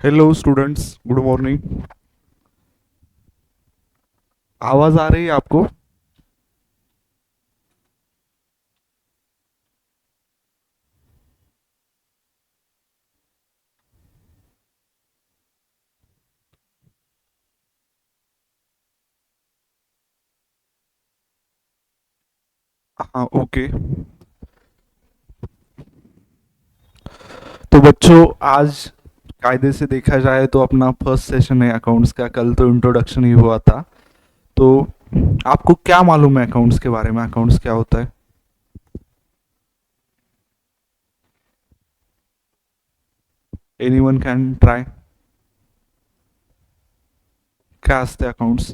Hello students, good morning. आवाज़ आ रही है आपको? हाँ, ओके। तो बच्चों, आज कायदे से देखा जाए तो अपना फर्स्ट सेशन है अकाउंट्स का। कल तो इंट्रोडक्शन ही हुआ था। तो आपको क्या मालूम है अकाउंट्स के बारे में? अकाउंट्स क्या होता है? Anyone can try. काय असते अकाउंट्स?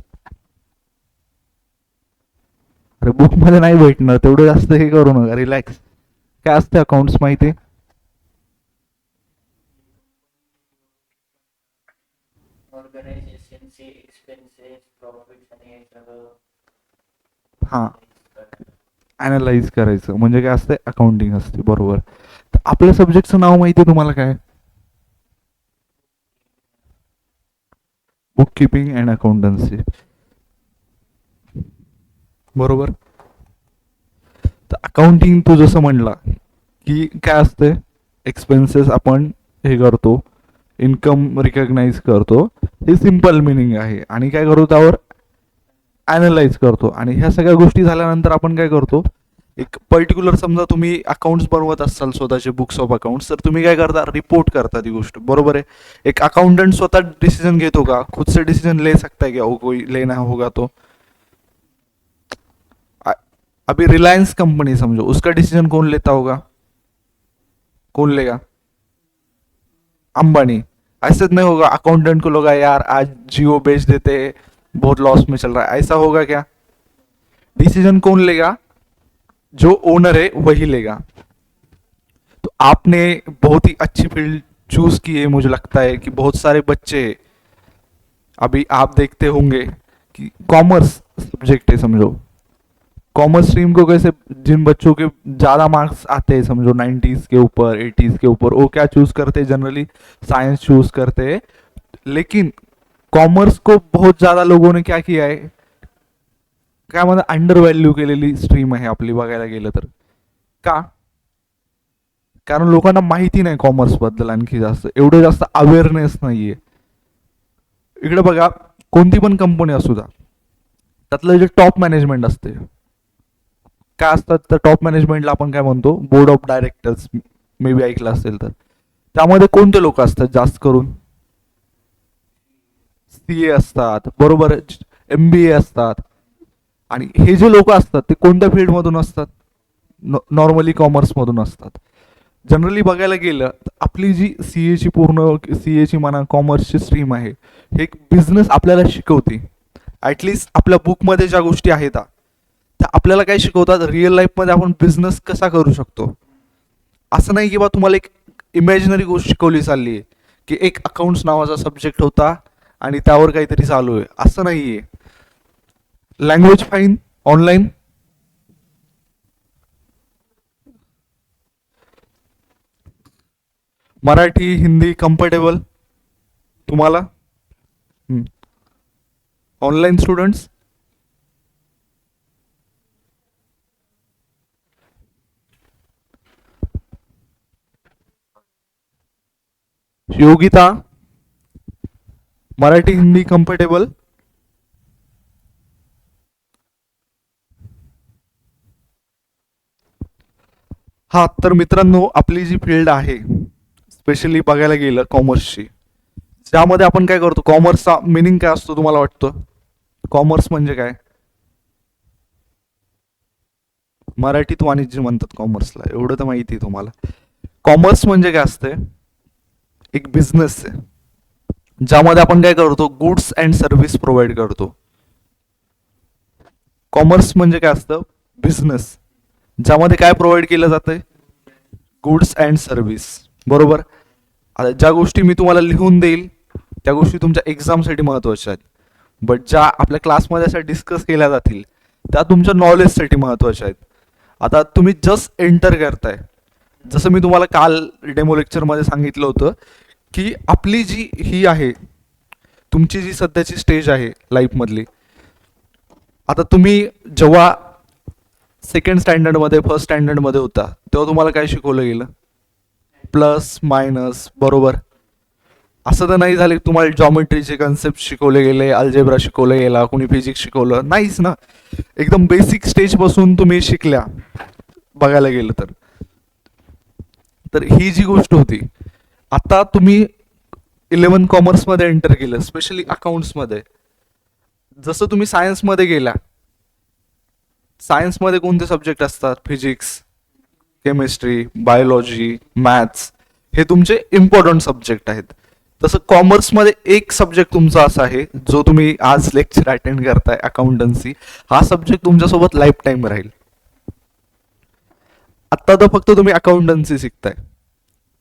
अरे बुक मध्ये नाही भेटणार, तेवढं जास्त हे करू नका, रिलॅक्स. काय असते अकाउंट्स माहिती आहे? ऑर्गनायझेशनचे एक्सपेन्सेस प्रॉफिट्स आणि हे सगळं हां, analyze करतात. अनालाइज करायचं म्हणजे काय असते? अकाउंटिंग असते, बरोबर. तर आपल्या सब्जेक्टचं नाव माहिती आहे तुम्हाला काय? बुक किपिंग अँड अकाउंटन्सी, बरोबर. तर अकाउंटिंग तू जसं म्हणला की काय असते, एक्सपेन्सेस आपण हे करतो, इन्कम रिकग्नाइज करतो, हे सिम्पल मिनिंग आहे. आणि काय करतो त्यावर? ॲनलाइज करतो. आणि ह्या सगळ्या गोष्टी झाल्यानंतर आपण काय करतो, एक पर्टिक्युलर समजा तुम्ही अकाउंट्स बनवत असाल स्वतःचे बुक्स ऑफ अकाउंट्स, तर तुम्ही काय करता? रिपोर्ट करता ती गोष्ट, बरोबर आहे. एक अकाउंटंट स्वतः डिसीजन घेतो का? खुद से डिसीजन ले सकता है क्या वो? कोई लेना होगा तो? अ- अभी रिलायंस कंपनी समझो, उसका डिसीजन कौन लेता होगा? कौन लेगा? अंबानी. ऐसे तो नहीं होगा अकाउंटेंट को लगा यार आज जियो बेच देते, बहुत लॉस में चल रहा है, ऐसा होगा क्या? डिसीजन कौन लेगा? जो ओनर है वही लेगा. तो आपने बहुत ही अच्छी फील्ड चूज की है, मुझे लगता है कि बहुत सारे बच्चे अभी आप देखते होंगे कि कॉमर्स सब्जेक्ट है समझो. कॉमर्स स्ट्रीम को कैसे, जिन बच्चों के ज़्यादा मार्क्स आते हैं समझो 90s के ऊपर, 80s के ऊपर, वो क्या चूज करते हैं? जनरली साइंस चूज करते हैं. लेकिन कॉमर्स को बहुत ज़्यादा लोगों ने क्या किया है, काय म्हणतात, अंडर व्हॅल्यू केलेली स्ट्रीम आहे आपली बघायला गेलं तर. का? कारण लोकांना माहिती नाही कॉमर्स बद्दल, आणखी जास्त एवढं जास्त अवेअरनेस नाहीये. इकडे बघा, कोणती पण कंपनी असू द्या, त्यातलं जे टॉप मॅनेजमेंट असते, काय असतात तर टॉप मॅनेजमेंटला आपण काय म्हणतो? Board of directors, may be ऐकलं असेल तर. त्यामध्ये कोणते लोक असतात जास्त करून? सीए असतात, बरोबर. MBA असतात. आणि हे जे लोक असतात ते कोणत्या फील्डमधून असतात? नॉर्मली कॉमर्समधून असतात. जनरली बघायला गेलं तर आपली जी सीएची पूर्ण सीएची म्हणा कॉमर्सची स्ट्रीम आहे, हे एक बिझनेस आपल्याला शिकवते. ॲटलिस्ट आपल्या बुकमध्ये ज्या गोष्टी आहेत त्या आपल्याला काय शिकवतात, रिअल लाईफमध्ये आपण बिझनेस कसा करू शकतो. असं नाही की बा तुम्हाला एक इमॅजिनरी गोष्ट शिकवली चालली आहे, की एक अकाउंट्स नावाचा सब्जेक्ट होता आणि त्यावर काहीतरी चालू आहे, असं नाही आहे. Language fine, online. Marathi Hindi comfortable तुम्हाला? Online students? Yogita, Marathi Hindi comfortable? हा, तर मित्रांनो, आपली जी फील्ड आहे स्पेशली बघायला गेलं कॉमर्सची, ज्यामध्ये आपण काय करतो, कॉमर्सचा मिनिंग काय असतो तुम्हाला वाटतं? कॉमर्स म्हणजे काय? मराठीत वाणिज्य म्हणतात कॉमर्सला, एवढं तर माहिती आहे तुम्हाला. कॉमर्स म्हणजे काय असते? एक बिझनेस आहे ज्यामध्ये आपण काय करतो, गुड्स अँड सर्व्हिस प्रोव्हाइड करतो. कॉमर्स म्हणजे काय असतं? बिझनेस, ज्यामध्ये काय प्रोव्हाइड केलं जातंय? गुड्स अँड सर्व्हिस, बरोबर. आता ज्या गोष्टी मी तुम्हाला लिहून देईल त्या गोष्टी तुमच्या एक्झामसाठी महत्त्वाच्या आहेत, बट ज्या आपल्या क्लासमध्ये अशा डिस्कस केल्या जातील त्या तुमच्या नॉलेजसाठी महत्त्वाच्या आहेत. आता तुम्ही जस्ट एंटर करताय, जसं मी तुम्हाला काल डेमो लेक्चरमध्ये सांगितलं होतं की आपली जी ही आहे, तुमची जी सध्याची स्टेज आहे लाईफमधली, आता तुम्ही जेव्हा सेकंड स्टँडर्डमध्ये फर्स्ट स्टँडर्डमध्ये होता तेव्हा तुम्हाला काय शिकवलं गेलं? प्लस मायनस, बरोबर. असं तर नाही झालं की तुम्हाला जॉमेट्रीचे कन्सेप्ट शिकवले गेले, अल्जेब्रा शिकवलं गेला, कोणी फिजिक्स शिकवलं, नाहीच ना. एकदम बेसिक स्टेजपासून तुम्ही शिकल्या बघायला गेलं तर. तर ही जी गोष्ट होती, आता तुम्ही 11 कॉमर्समध्ये एंटर केलं, स्पेशली अकाउंट्समध्ये. जसं तुम्ही सायन्समध्ये गेला, सायन्समध्ये कोणते सब्जेक्ट असतात? फिजिक्स, केमिस्ट्री, बायोलॉजी, मॅथ्स, हे तुमचे इम्पॉर्टंट सब्जेक्ट आहेत. तसं कॉमर्समध्ये एक सब्जेक्ट तुमचा असा आहे जो तुम्ही आज लेक्चर अटेंड करताय, अकाउंटन्सी. हा सब्जेक्ट तुमच्यासोबत लाईफ टाईम राहील. आत्ता तर फक्त तुम्ही अकाउंटन्सी शिकताय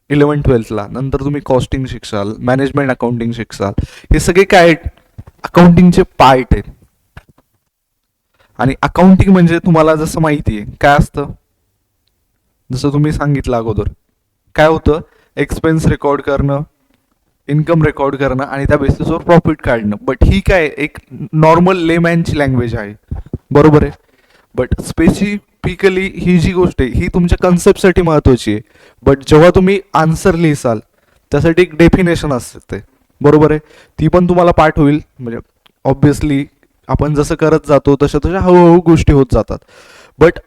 11-12ला, नंतर तुम्ही कॉस्टिंग शिकसाल, मॅनेजमेंट अकाउंटिंग शिकसाल. हे सगळे काय अकाउंटिंगचे पार्ट आहेत. आणि अकाउंटिंग म्हणजे तुम्हाला जसं माहिती आहे काय असतं, जसं तुम्ही सांगितलं अगोदर, काय होतं? एक्सपेन्स रेकॉर्ड करणं, इन्कम रेकॉर्ड करणं आणि त्या बेसिसवर प्रॉफिट काढणं. बट ही काय एक नॉर्मल लेमॅनची लँग्वेज आहे, बरोबर आहे. बट स्पेसिफिकली ही जी गोष्ट आहे ही तुमच्या कन्सेप्टसाठी महत्त्वाची आहे. बट जेव्हा तुम्ही आन्सर लिहिसाल त्यासाठी एक डेफिनेशन असते ते, बरोबर आहे. ती पण तुम्हाला पाठ होईल. म्हणजे ऑब्विसली आपण जसं करत जातो तशा तशा हळूहळू गोष्टी होत जातात. बट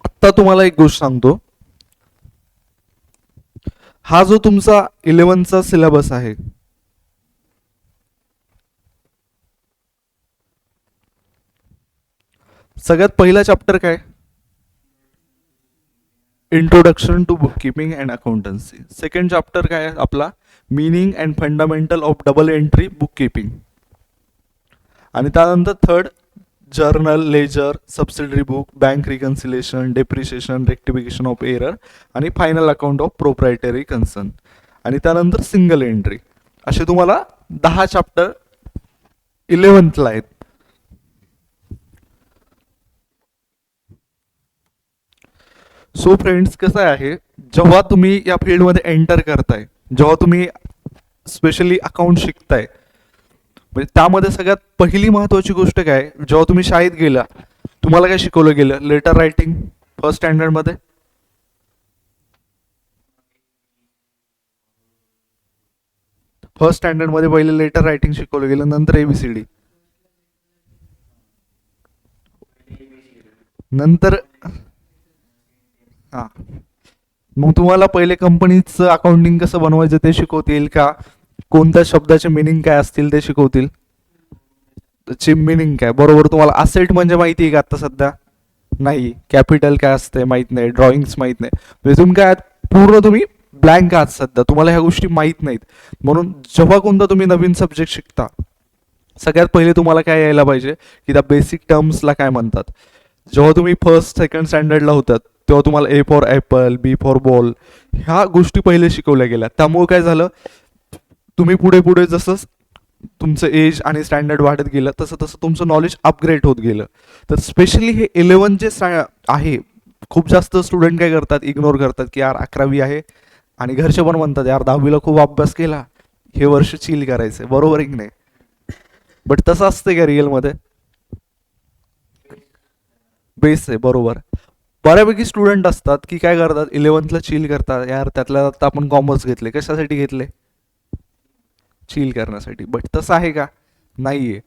आत्ता तुम्हाला एक गोष्ट सांगतो, हा जो तुमचा 11चा सिलेबस आहे, सगळ्यात पहिला चॅप्टर काय? Introduction to book keeping and accountancy. Second chapter काय आहे आपला? Meaning and fundamental of double entry book keeping. आणि त्यानंतर third, journal, ledger, subsidiary book, bank reconciliation, depreciation, rectification of error आणि final account of proprietary concern. आणि त्यानंतर single entry. असे तुम्हाला 10 चॅप्टर 11ला आहेत. सो फ्रेंड्स, कसं आहे, जेव्हा तुम्ही या फील्डमध्ये एंटर करताय, जेव्हा तुम्ही स्पेशली अकाउंट शिकताय, म्हणजे त्यामध्ये सगळ्यात पहिली महत्त्वाची गोष्ट काय? जेव्हा तुम्ही शाळेत गेला तुम्हाला काय शिकवलं गेलं? Letter writing first स्टँडर्डमध्ये. फर्स्ट स्टँडर्डमध्ये पहिले लेटर रायटिंग शिकवलं गेलं, नंतर ABCD, नंतर हां. मग तुम्हाला पहिले कंपनीचं अकाउंटिंग कसं बनवायचं ते शिकवतील का? कोणत्या शब्दाचे मिनिंग काय असतील ते शिकवतील? ची मिनिंग काय, बरोबर. तुम्हाला असेट म्हणजे माहिती आहे का आता सध्या? नाही. कॅपिटल काय असते माहित नाही, ड्रॉइंग्स माहित नाही. म्हणजे तुम्ही काय पूर्ण तुम्ही ब्लँक आहात सध्या, तुम्हाला ह्या गोष्टी माहीत नाहीत. म्हणून जेव्हा कोणता तुम्ही नवीन सब्जेक्ट शिकता, सगळ्यात पहिले तुम्हाला काय यायला पाहिजे की त्या बेसिक टर्म्सला काय म्हणतात. जेव्हा तुम्ही फर्स्ट सेकंड स्टँडर्डला होतात तेव्हा तुम्हाला A for Apple, B for ball, ह्या गोष्टी पहिले शिकवल्या गेल्या. त्यामुळे काय झालं, तुम्ही पुढे पुढे जसं तुमचं एज आणि स्टँडर्ड वाढत गेलं तसं तसं तुमचं नॉलेज अपग्रेड होत गेलं. तर स्पेशली हे 11 जे आहे, खूप जास्त स्टुडंट काय करतात, इग्नोर करतात की यार 11वी आहे, आणि घरचे पण म्हणतात यार 10वीला खूप अभ्यास केला, हे वर्ष चिल करायचंय, बरोबर आहे की नाही? बट तसं असतं का रिअलमध्ये? बेस आहे, बरोबर. बऱ्यापैकी स्टुडंट असतात की काय करतात, 11ला चिल करतात, यार त्यातल्या त्यात आपण कॉमर्स घेतले, कशासाठी घेतले? चिल करण्यासाठी. बट तसं आहे का? नाहीये.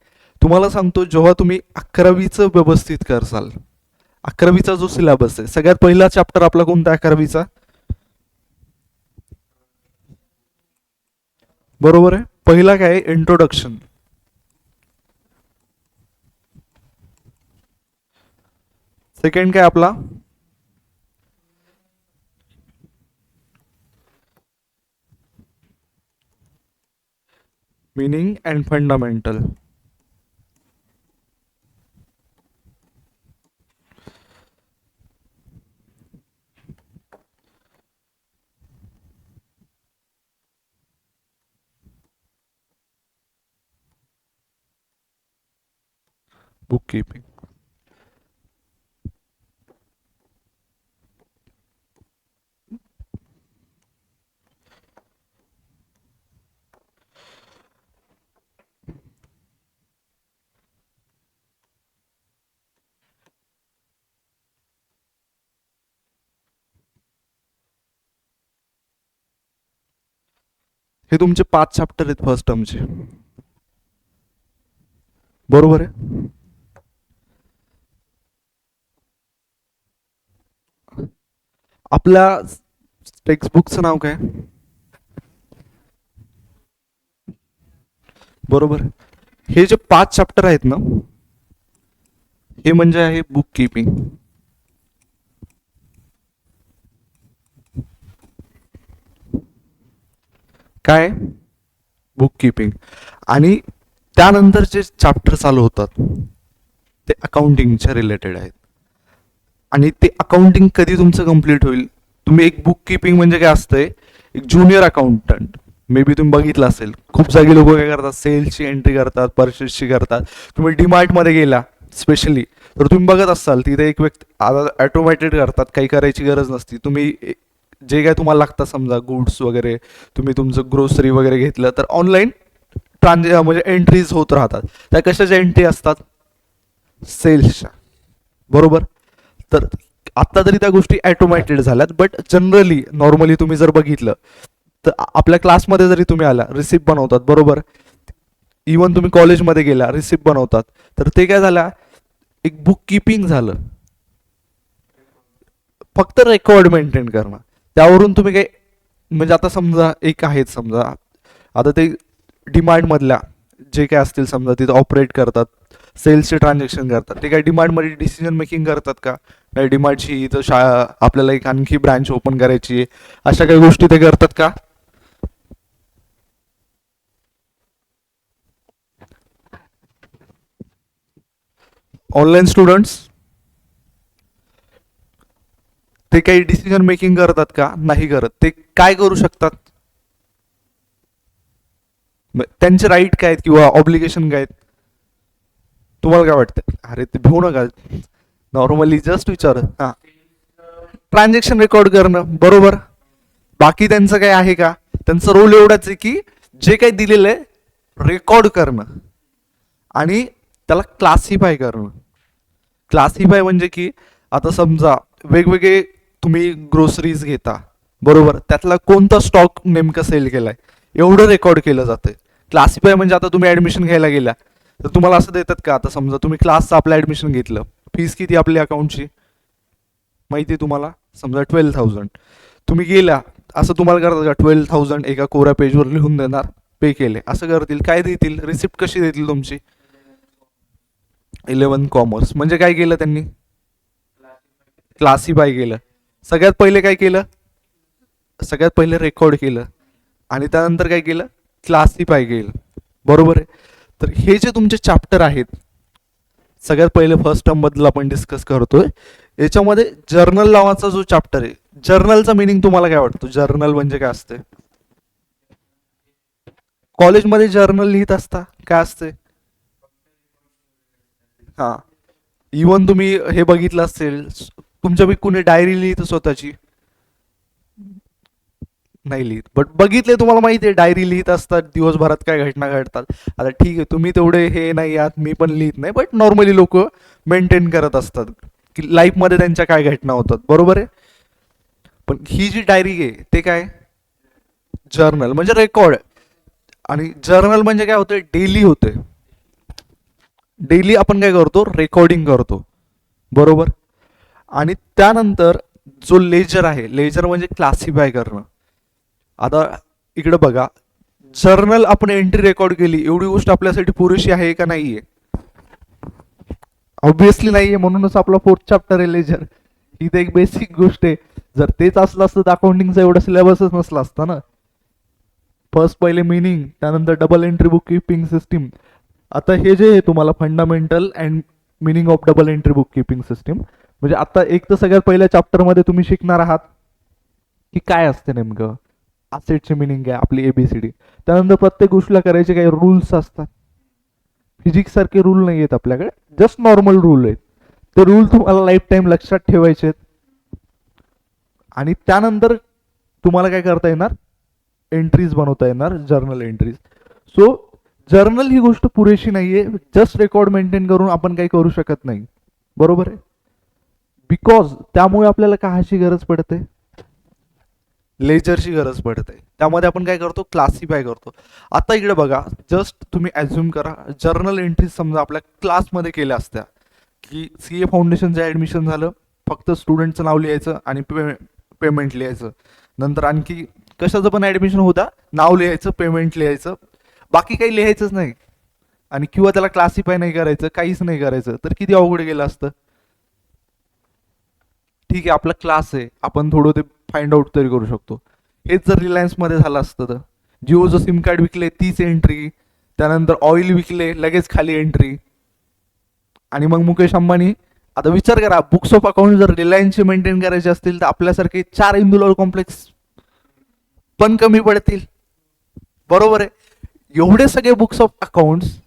तुम्हाला सांगतो, जेव्हा तुम्ही 11वीचं व्यवस्थित करसाल, 11वीचा जो सिलेबस आहे, सगळ्यात पहिला चॅप्टर आपला कोणता 11वीचा? बरोबर आहे. पहिला काय? इंट्रोडक्शन. सेकंड काय आपला? Meaning and fundamental. Book keeping. हे तुमचे 5 चॅप्टर आहेत फर्स्ट टर्मचे, बरोबर आहे. आपल्या टेक्स्टबुकचं नाव काय? बरोबर. हे जे 5 चॅप्टर आहेत ना, हे म्हणजे आहे बुक कीपिंग. काय? Book keeping. आणि त्यानंतर जे चॅप्टर चालू होतात ते अकाउंटिंगच्या रिलेटेड आहेत. आणि ते अकाउंटिंग कधी तुमचं कम्प्लीट होईल? तुम्ही एक बुक कीपिंग म्हणजे काय असतंय, एक ज्युनियर अकाउंटंट मे बी तुम्ही बघितलं असेल, खूप जागी लोक काय करतात, सेल्सची एंट्री करतात, परचेसची करतात. तुम्ही डीमार्टमध्ये गेला स्पेशली तर तुम्ही बघत असाल तिथे एक व्यक्ती आता ॲटोमॅटेड करतात, काही करायची गरज नसती. तुम्ही जे काय तुम्हाला लागतं समजा गुड्स वगैरे, तुम्ही तुमचं ग्रोसरी वगैरे घेतलं तर ऑनलाईन म्हणजे एंट्रीज होत राहतात. त्या कशाच्या एंट्री असतात? सेल्सच्या, बरोबर. तर आत्ता तरी त्या गोष्टी ॲटोमॅटेड झाल्यात, बट जनरली नॉर्मली तुम्ही जर बघितलं तर आपल्या क्लासमध्ये जरी तुम्ही आला रिसिप्ट बनवतात, बरोबर. इवन तुम्ही कॉलेजमध्ये गेला रिसिप्ट बनवतात, तर ते काय झालं, एक बुक कीपिंग झालं. फक्त रेकॉर्ड मेंटेन करणं, त्यावरून तुम्ही काय म्हणजे आता समजा एक आहेत, समजा आता ते डिमांडमधल्या जे काय असतील समजा तिथे ऑपरेट करतात, सेल्सचे ट्रान्झॅक्शन करतात, ते काय डिमांडमध्ये डिसिजन मेकिंग करतात का? नाही. डिमांडची इथं शाळा आपल्याला एक आणखी ब्रँच ओपन करायची आहे, अशा काही गोष्टी ते करतात का? ऑनलाईन स्टुडंट्स ते काही डिसिजन मेकिंग करतात का? नाही करत. ते काय करू शकतात? त्यांचे राईट काय आहेत किंवा ऑब्लिगेशन काय आहेत? तुम्हाला काय वाटतं? अरे ते भिवू नका, नॉर्मली जस्ट विचार. हां, ट्रान्झॅक्शन रेकॉर्ड करणं, बरोबर. बाकी त्यांचं काय आहे का? त्यांचा रोल एवढाच आहे की जे काही दिलेलं आहे रेकॉर्ड करणं आणि त्याला क्लासिफाय करणं. क्लासिफाय म्हणजे की आता समजा वेगवेगळे तुम्ही ग्रोसरीज घेता, बरोबर, त्यातला कोणता स्टॉक नेमका सेल केलाय एवढं रेकॉर्ड केलं जातं. क्लासिफाय म्हणजे आता तुम्ही ॲडमिशन घ्यायला गेला तर तुम्हाला असं देतात का, आता समजा तुम्ही क्लासचं आपलं ॲडमिशन घेतलं, फीस किती आपली अकाउंटची माहिती आहे तुम्हाला, समजा 12,000. तुम्ही गेला असं तुम्हाला करतात का 12,000 एका कोऱ्या पेजवर लिहून देणार, पे केले असं करतील? काय देतील? रिसिप्ट कशी देतील तुमची? 11 कॉमर्स म्हणजे काय केलं त्यांनी? क्लासिफाय केलं. सगळ्यात पहिले काय केलं? सगळ्यात पहिले रेकॉर्ड केलं आणि त्यानंतर काय केलं? क्लासिफाय केलं, बरोबर आहे. तर हे जे तुमचे चॅप्टर आहेत, सगळ्यात पहिले फर्स्ट टर्म बद्दल आपण डिस्कस करतोय. याच्यामध्ये जर्नल नावाचा जो चॅप्टर आहे, जर्नलचा मिनिंग तुम्हाला काय वाटतं? जर्नल म्हणजे काय असते? कॉलेजमध्ये जर्नल लिहित असता, काय असते? हां, इवन तुम्ही हे बघितलं असेल, तुमच्या कुणी डायरी लिहित स्वतःची? नाही लिहित, बट बघितले, तुम्हाला माहिती आहे डायरी लिहित असतात, दिवसभरात काय घटना घडतात. आता ठीक आहे, तुम्ही तेवढे हे नाही आहात, मी पण लिहित नाही, बट नॉर्मली लोक मेंटेन करत असतात की लाईफमध्ये त्यांच्या काय घटना होतात, बरोबर आहे. पण ही जी डायरी आहे ते काय? जर्नल म्हणजे रेकॉर्ड. आणि जर्नल म्हणजे काय होतं? डेली होते. डेली आपण काय करतो? रेकॉर्डिंग करतो, बरोबर. आणि त्यानंतर जो लेजर आहे, लेजर म्हणजे क्लासिफाय करणं. आता इकडे बघा, जर्नल आपण एंट्री रेकॉर्ड केली, एवढी गोष्ट आपल्यासाठी पुरेशी आहे का नाहीये? ऑब्विसली नाहीये, म्हणूनच आपला 4th चॅप्टर आहे लेजर. ही तर एक बेसिक गोष्ट आहे. जर तेच असलं असतं तर अकाउंटिंगचा एवढा सिलेबसच नसला असता ना. फर्स्ट पहिले मिनिंग, त्यानंतर double entry book keeping system. आता हे जे आहे तुम्हाला fundamental and meaning of double entry book keeping system, म्हणजे आता एक तर सगळ्यात पहिल्या चॅप्टरमध्ये तुम्ही शिकणार आहात की काय असते नेमकं, असेटचे मिनिंग आहे, आपली ABCD. त्यानंतर प्रत्येक गोष्टीला करायचे काही रूल्स असतात. फिजिक्स सारखे रूल नाही आहेत आपल्याकडे, जस्ट नॉर्मल रूल आहेत. ते रूल तुम्हाला लाईफ टाईम लक्षात ठेवायचे आहेत. आणि त्यानंतर तुम्हाला काय करता येणार? एंट्रीज बनवता येणार, जर्नल एंट्रीज. सो जर्नल ही गोष्ट पुरेशी नाहीये, जस्ट रेकॉर्ड मेंटेन करून आपण काही करू शकत नाही, बरोबर आहे. बिकॉज त्यामुळे आपल्याला काहाची गरज पडते? लेजरची गरज पडते. त्यामध्ये आपण काय करतो, क्लासिफाय करतो. आता इकडे बघा, जस्ट तुम्ही ॲझ्युम करा जर्नल एंट्रीज समजा आपल्या क्लासमध्ये केल्या असत्या, की सी ए फाउंडेशनचं ॲडमिशन झालं, फक्त स्टुडंटचं नाव लिहायचं आणि पेमेंट लिहायचं. नंतर आणखी कशाचं पण ॲडमिशन होता, नाव लिहायचं, पेमेंट लिहायचं, बाकी काही लिहायचंच नाही. आणि किंवा त्याला क्लासिफाय नाही करायचं, काहीच नाही करायचं, तर किती अवघड गेलं असतं. ठीक आहे, आपला क्लास आहे, आपण थोडं ते फाइंड आउट तरी करू शकतो. हेच जर रिलायन्समध्ये झालं असतं तर जिओचं सिम कार्ड विकले, तीच एंट्री, त्यानंतर ऑइल विकले, लगेच खाली एंट्री. आणि मग मुकेश अंबानी, आता विचार करा, बुक्स ऑफ अकाउंट जर रिलायन्सचे मेंटेन करायचे असतील तर आपल्यासारखे 4 इंदुलाल कॉम्प्लेक्स पण कमी पडतील. बरोबर आहे. एवढे सगळे बुक्स ऑफ अकाउंट्स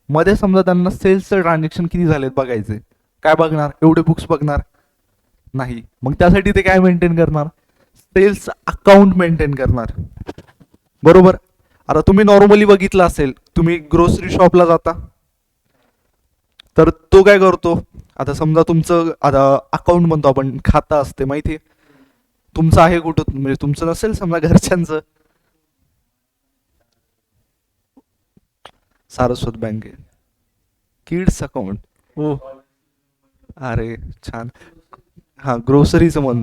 मध्ये समजा त्यांना सेल्सचं ट्रान्झॅक्शन किती झालेत बघायचे, काय बघणार, एवढे बुक्स बघणार नाही. मग त्यासाठी ते काय मेंटेन करणार, सेल्स अकाउंट मेंटेन करणार. बरोबर. आता तुम्ही नॉर्मली बघितलं असेल, तुम्ही ग्रोसरी शॉपला जाता, तर तो काय करतो, आता समजा तुमचं आता अकाउंट म्हणतो आपण, खातं असते माहिती आहे, तुमचं आहे कुठं, म्हणजे तुमचं नसेल समजा घरच्यांचं, सारस्वत बँक आहे, किड्स अकाउंट. हो, अरे छान. हा, ग्रोसरीचं म्हण,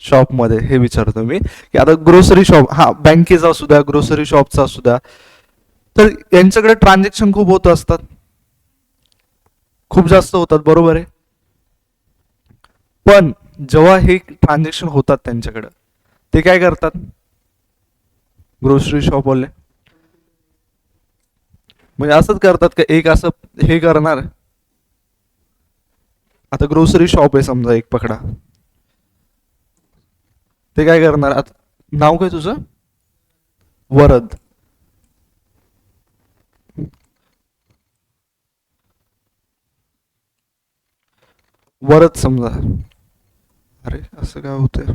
शॉपमध्ये हे विचारतो मी, की आता ग्रोसरी शॉप, हा बँकेचा असू द्या, ग्रोसरी शॉपचा असू द्या, तर यांच्याकडे ट्रान्झॅक्शन खूप होत असतात, खूप जास्त होतात. बरोबर आहे. पण जेव्हा हे ट्रान्झॅक्शन होतात त्यांच्याकडं, ते काय करतात ग्रोसरी शॉपवाले, म्हणजे असंच करतात का, एक असं हे करणार, आता ग्रोसरी शॉप आहे समजा एक पकडा, ते काय करणार, आता नाव काय तुझं, वरद, वरद समजा. अरे असं काय होतंय,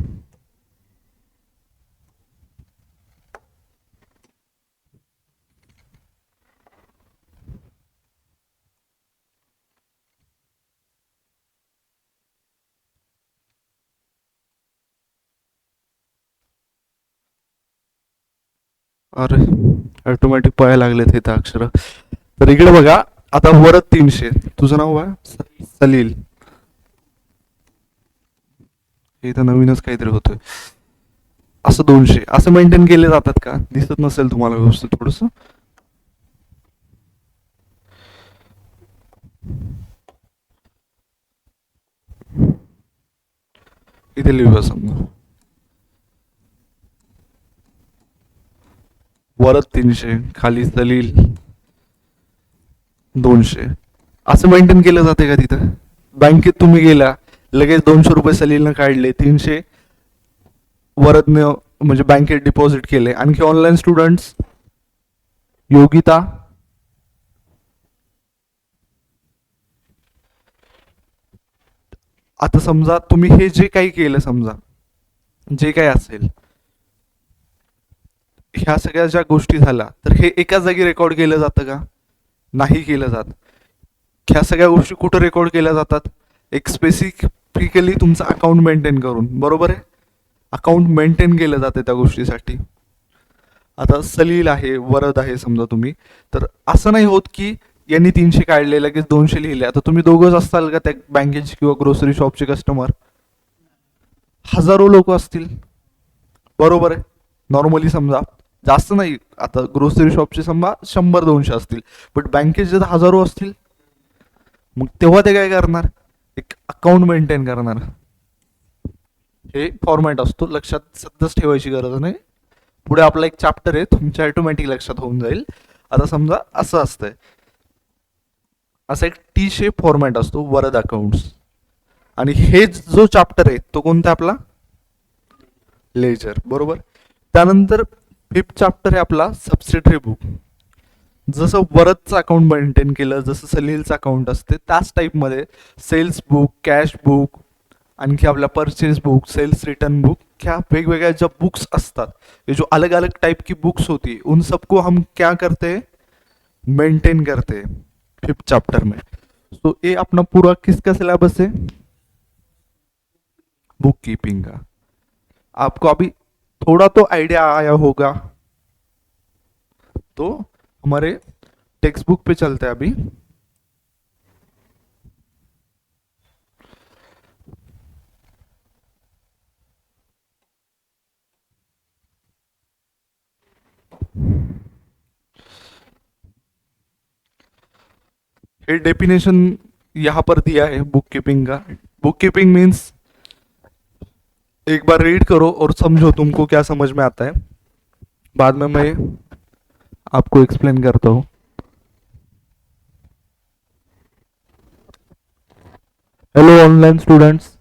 अरे ऑटोमॅटिक पळायला लागलेत हे तर अक्षर. तर इकडे बघा, आता वरद 300, तुझं नाव काय, सलील, हे तर नवीनच काहीतरी होतंय, असं 200 असं मेंटेन केले जातात का, दिसत नसेल तुम्हाला व्यवस्थित थोडस, इथे लिहूया समजा, वरद 300, खाली सलील 200, असं मेंटेन केलं जाते का तिथं. बँकेत तुम्ही गेला, लगेच 200 रुपये सलीलनं काढले, 300 वरदनं म्हणजे बँकेत डिपॉझिट केले. आणखी ऑनलाईन स्टुडंट्स, योगिता, आता समजा तुम्ही हे जे काही केलं, समजा जे काही असेल, ह्या सगळ्या ज्या गोष्टी झाल्या, तर हे एकाच जागी रेकॉर्ड केलं जातं का, नाही केलं जात. ह्या सगळ्या गोष्टी कुठं रेकॉर्ड केल्या जातात, एक स्पेसिफिकली तुमचं अकाउंट मेंटेन करून. बरोबर आहे. अकाउंट मेंटेन केलं जाते त्या गोष्टीसाठी. आता सलील आहे, वरद आहे समजा तुम्ही, तर असं नाही होत की यांनी 300 काढले लगेच 200 लिहिले. आता तुम्ही दोघंच असताल का त्या बँकेचे किंवा ग्रोसरी शॉपचे कस्टमर, हजारो लोक असतील. बरोबर आहे. नॉर्मली समजा जास्त नाही, आता ग्रोसरी शॉपचे समजा 100-200 असतील, बट बँकेचे जर हजारो असतील, मग तेव्हा ते काय करणार, एक अकाउंट मेंटेन करणार. हे फॉर्मॅट असतो, लक्षात सध्याच ठेवायची गरज नाही. पुढे आपला एक चॅप्टर आहे, तुमच्या ऑटोमॅटिक लक्षात होऊन जाईल. आता समजा असं असतंय, असा एक टी शेप फॉर्मॅट असतो वरद अकाउंट्स. आणि हे जो चॅप्टर आहे तो कोणता आपला, लेजर. बरोबर. त्यानंतर 5th चॅप्टर आहे आपला सबसिडरी बुक. जसं वरदचं अकाउंट मेंटेन केलं, जसं सलीलचं अकाउंट असते, त्याच टाईपमध्ये सेल्स बुक, कॅश बुक, आणखी आपला purchase book, sales return book, क्या वेगवेगळ्या जो बुक्स असतात, ये जो अलग अलग टाइप की बुक्स होती, उन सबको हम क्या करते हैं, मेंटेन करते हैं 5th चैप्टर में. तो ये अपना पूरा किसका सिलेबस है, बुक कीपिंग का. आपको अभी थोड़ा तो आइडिया आया होगा। तो हमारे टेक्स्ट बुक पे चलते हैं अभी। ये डेफिनेशन यहाँ पर दिया है बुक कीपिंग का। बुक कीपिंग मीन्स, एक बार रीड करो और समझो तुमको क्या समझ में आता है, बाद में मैं आपको एक्सप्लेन करता हूँ। Hello online students.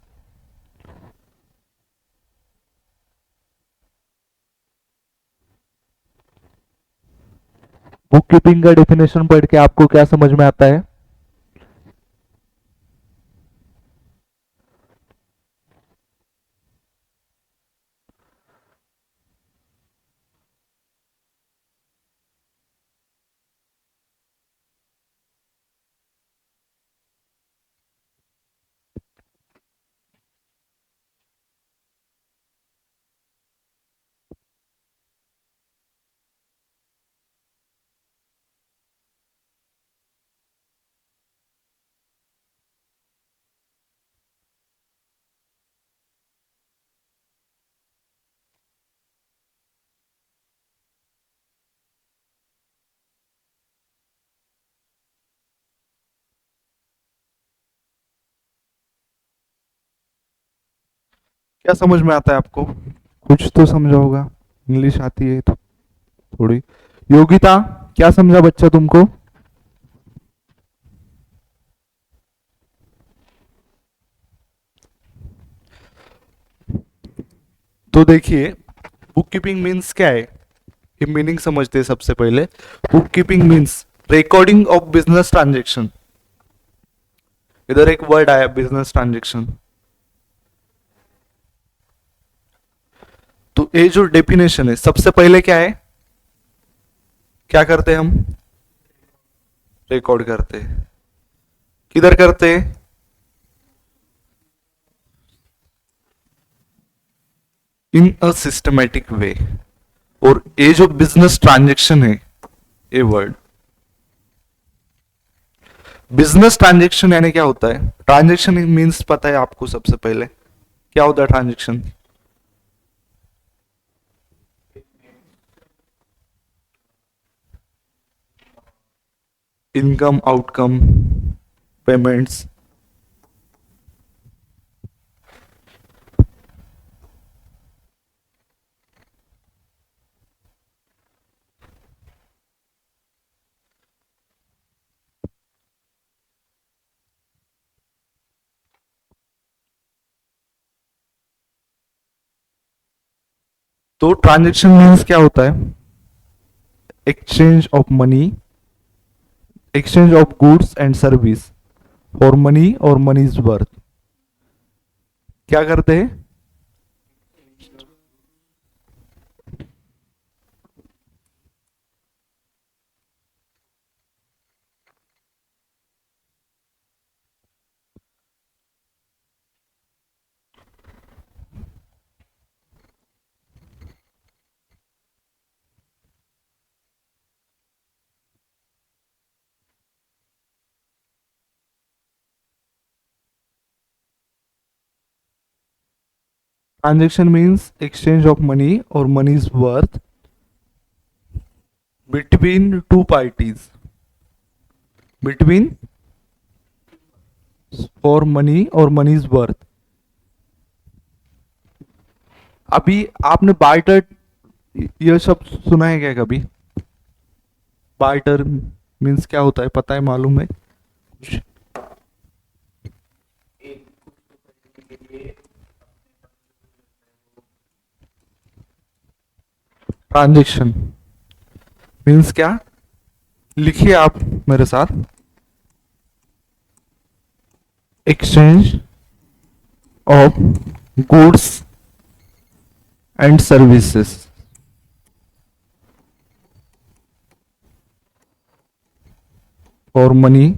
Book keeping का डेफिनेशन पढ़ के आपको क्या समझ में आता है? क्या समझ में आता है आपको? कुछ तो समझा होगा, इंग्लिश आती है तो थोड़ी। योगिता, क्या समझा बच्चा तुमको? तो देखिए, बुक कीपिंग मीन्स क्या है, ये मीनिंग समझते हैं सबसे पहले। Book keeping means recording of business transaction. इधर एक वर्ड आया, बिजनेस ट्रांजेक्शन। तो ये जो डेफिनेशन है, सबसे पहले क्या है, क्या करते हैं हम? रिकॉर्ड करते हैं। किधर करते हैं? In a systematic way. और ये जो बिजनेस ट्रांजेक्शन है, ये वर्ड बिजनेस ट्रांजेक्शन यानी क्या होता है? ट्रांजेक्शन मीन्स पता है आपको सबसे पहले क्या होता है ट्रांजेक्शन? Income, outcome, payments. तो ट्रांजेक्शन मीन्स क्या होता है? Exchange of money, exchange of goods and service for money और मनीज वर्थ। क्या करते हैं? Transaction means exchange of money और money's worth between two parties, between for money और मनीज वर्थ। अभी आपने बार्टर ये सब सुना है क्या कभी? बार्टर मीन्स क्या होता है, पता है, मालूम है? एक कुछ तो खरीदने के लिए ट्रांजेक्शन मीन्स क्या, लिखिए आप मेरे साथ। Exchange of goods end services for money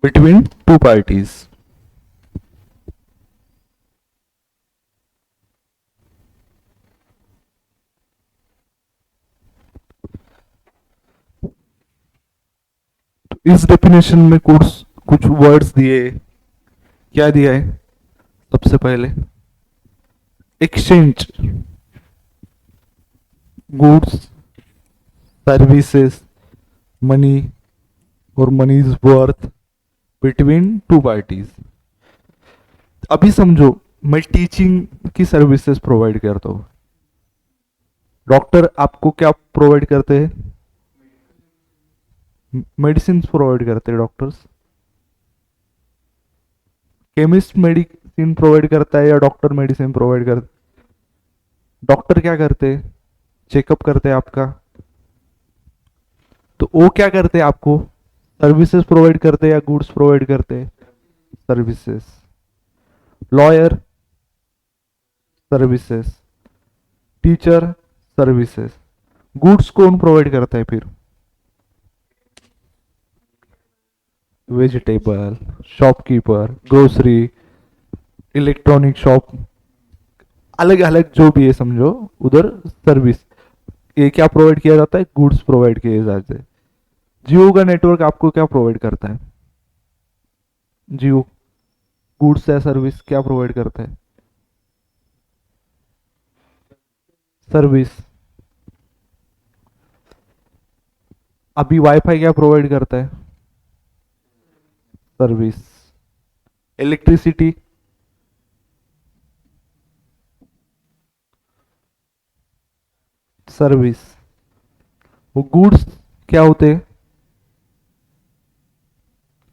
between two parties. तो इस डेफिनेशन में कुछ कुछ वर्ड्स दिए, क्या दिया है? सबसे पहले एक्सचेंज, गुड्स, सर्विसेज, मनी और money is worth between two parties. अभी समझो, मैं टीचिंग की सर्विसेज प्रोवाइड करता हूँ। डॉक्टर आपको क्या प्रोवाइड करते हैं? मेडिसिन प्रोवाइड करते हैं डॉक्टर्स। केमिस्ट मेडिसिन प्रोवाइड करता है या डॉक्टर मेडिसिन प्रोवाइड करता? डॉक्टर क्या करते हैं? चेकअप करते हैं आपका। तो वो क्या करते हैं? आपको सर्विसेज प्रोवाइड करते हैं या गुड्स प्रोवाइड करते हैं? Services. Lawyer, services. Teacher, services. Goods कौन प्रोवाइड करता है फिर? Vegetable, shopkeeper, grocery, electronic shop, अलग अलग जो भी है समझो, उधर सर्विस। ये क्या प्रोवाइड किया जाता है? गुड्स प्रोवाइड किए जाते हैं। जियो का नेटवर्क आपको क्या प्रोवाइड करता है? जियो गुड्स या सर्विस क्या प्रोवाइड करता है? सर्विस। अभी वाईफाई क्या प्रोवाइड करता है? सर्विस। Electricity, service. वो गुड्स क्या होते हैं?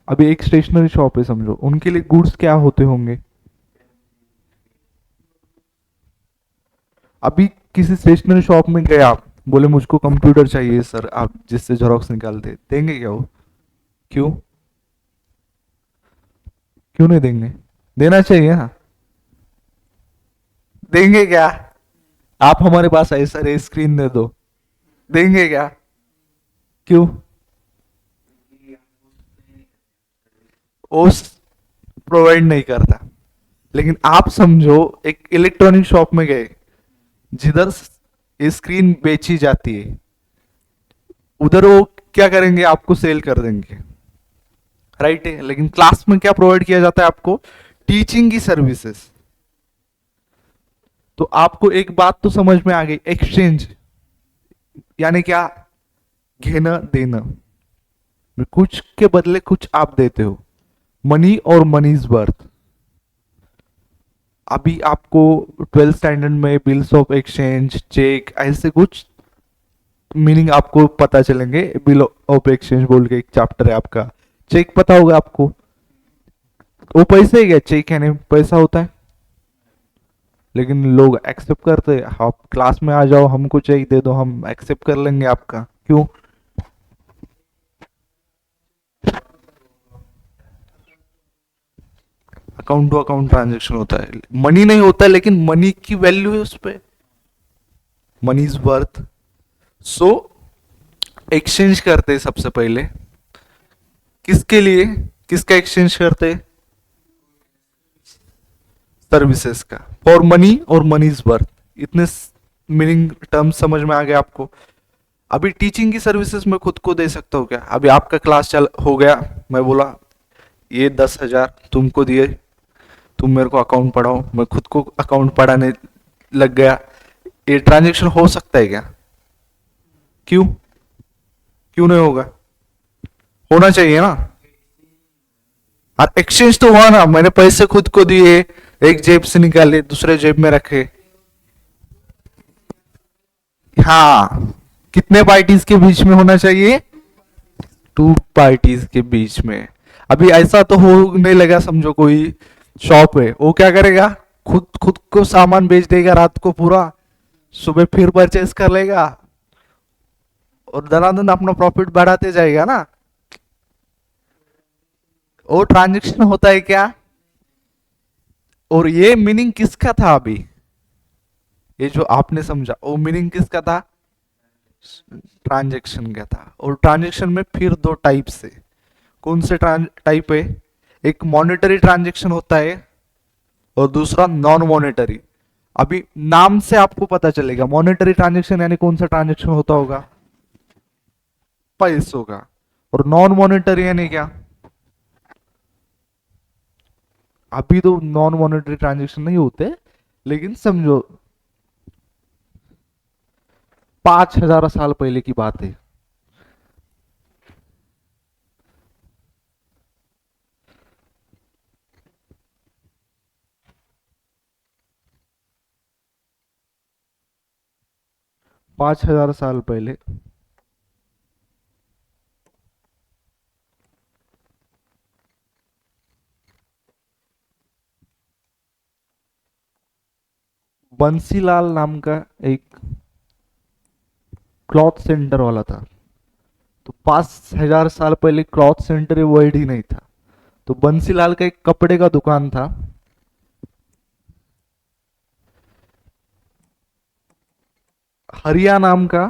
अभी एक स्टेशनरी शॉप है समझो, उनके लिए गुड्स क्या होते होंगे? अभी किसी स्टेशनरी शॉप में गए आप, बोले मुझको कंप्यूटर चाहिए सर, आप जिससे जेरोक्स निकालते, देंगे क्या वो? क्यों? क्यों नहीं देंगे? देना चाहिए ना। देंगे क्या? आप हमारे पास आए सर, ये स्क्रीन दे दो, देंगे क्या? क्यों? ओस प्रोवाइड नहीं करता। लेकिन आप समझो, एक इलेक्ट्रॉनिक शॉप में गए जिधर स्क्रीन बेची जाती है, उधर वो क्या करेंगे? आपको सेल कर देंगे, राइट है। लेकिन क्लास में क्या प्रोवाइड किया जाता है आपको? टीचिंग की सर्विसेज। तो आपको एक बात तो समझ में आ गई, एक्सचेंज यानी क्या? घेना देना, कुछ के बदले कुछ आप देते हो। मनी और मनीज वर्थ। अभी आपको 12th स्टैंडर्ड में बिल्स ऑफ एक्सचेंज, चेक, ऐसे कुछ मीनिंग आपको पता चलेंगे। बिल ऑफ एक्सचेंज बोल के एक चैप्टर है आपका। चेक पता होगा आपको, वो पैसे ही क्या? चेक यानी पैसा होता है। लेकिन लोग एक्सेप्ट करते हैं, आप क्लास में आ जाओ, हमको चेक दे दो, हम एक्सेप्ट कर लेंगे आपका। क्यों? अकाउंट टू अकाउंट ट्रांजेक्शन होता है, मनी नहीं होता है, लेकिन मनी की वैल्यू है उस पर, मनी इज वर्थ। सो एक्सचेंज करते हैं सबसे पहले, किसके लिए? किसका एक्सचेंज करते हैं? सर्विसेज का, फॉर मनी और मनी इज वर्थ। इतने मीनिंग टर्म्स समझ में आ गए आपको? अभी टीचिंग की सर्विसेज में खुद को दे सकता हूँ क्या? अभी आपका क्लास चल हो गया, मैं बोला ये 10,000 तुमको दिए, तुम मेरे को अकाउंट पढ़ाओ, मैं खुद को अकाउंट पढ़ाने लग गया, ये ट्रांजेक्शन हो सकता है क्या? क्यों? क्यों नहीं होगा? होना चाहिए ना। और एक्सचेंज तो हुआ ना, मैंने पैसे खुद को दिए, एक जेब से निकाले दूसरे जेब में रखे। हाँ, कितने पार्टीज के बीच में होना चाहिए? टू पार्टीज के बीच में। अभी ऐसा तो होने लगा, समझो कोई शॉप है, वो क्या करेगा? खुद खुद को सामान बेच देगा रात को पूरा, सुबह फिर परचेस कर लेगा और दनादन अपना प्रॉफिट बढ़ाते जाएगा ना। वो ट्रांजेक्शन होता है क्या? और ये मीनिंग किसका था? अभी ये जो आपने समझा, वो मीनिंग किसका था? ट्रांजेक्शन का था। और ट्रांजेक्शन में फिर दो टाइप से, कौन से टाइप है? एक मॉनेटरी ट्रांजेक्शन होता है और दूसरा नॉन मॉनेटरी। अभी नाम से आपको पता चलेगा मॉनेटरी ट्रांजेक्शन यानी कौन सा ट्रांजेक्शन होता होगा, पैसों का। और नॉन मॉनेटरी यानी क्या? अभी तो नॉन मॉनेटरी ट्रांजेक्शन नहीं होते, लेकिन समझो 5,000 साल पहले की बात है। पांच हजार साल पहले बंसीलाल नाम का एक क्लॉथ सेंटर वाला था। तो 5,000 साल पहले क्लॉथ सेंटर ये वर्ड ही नहीं था। तो बंसीलाल का एक कपड़े का दुकान था। हरिया नाम का,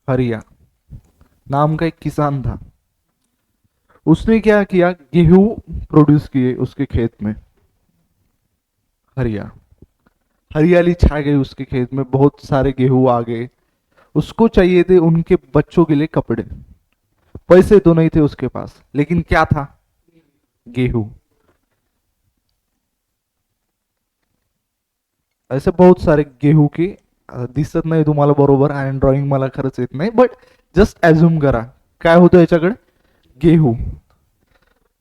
हरिया नाम का एक किसान था। उसने क्या किया, गेहूं प्रोड्यूस किए उसके खेत में। हरिया, हरियाली छा गई उसके खेत में, बहुत सारे गेहूं आ गए। उसको चाहिए थे उनके बच्चों के लिए कपड़े। पैसे तो नहीं थे उसके पास, लेकिन क्या था, गेहूं। असे बहुत सारे गेहूं की दिसत नाही तुम्हाला बरोबर, आणि ड्रॉइंग मला खरंच येत नाही, बट जस्ट ॲझ्युम करा काय होतं याच्याकडे, गेहूं।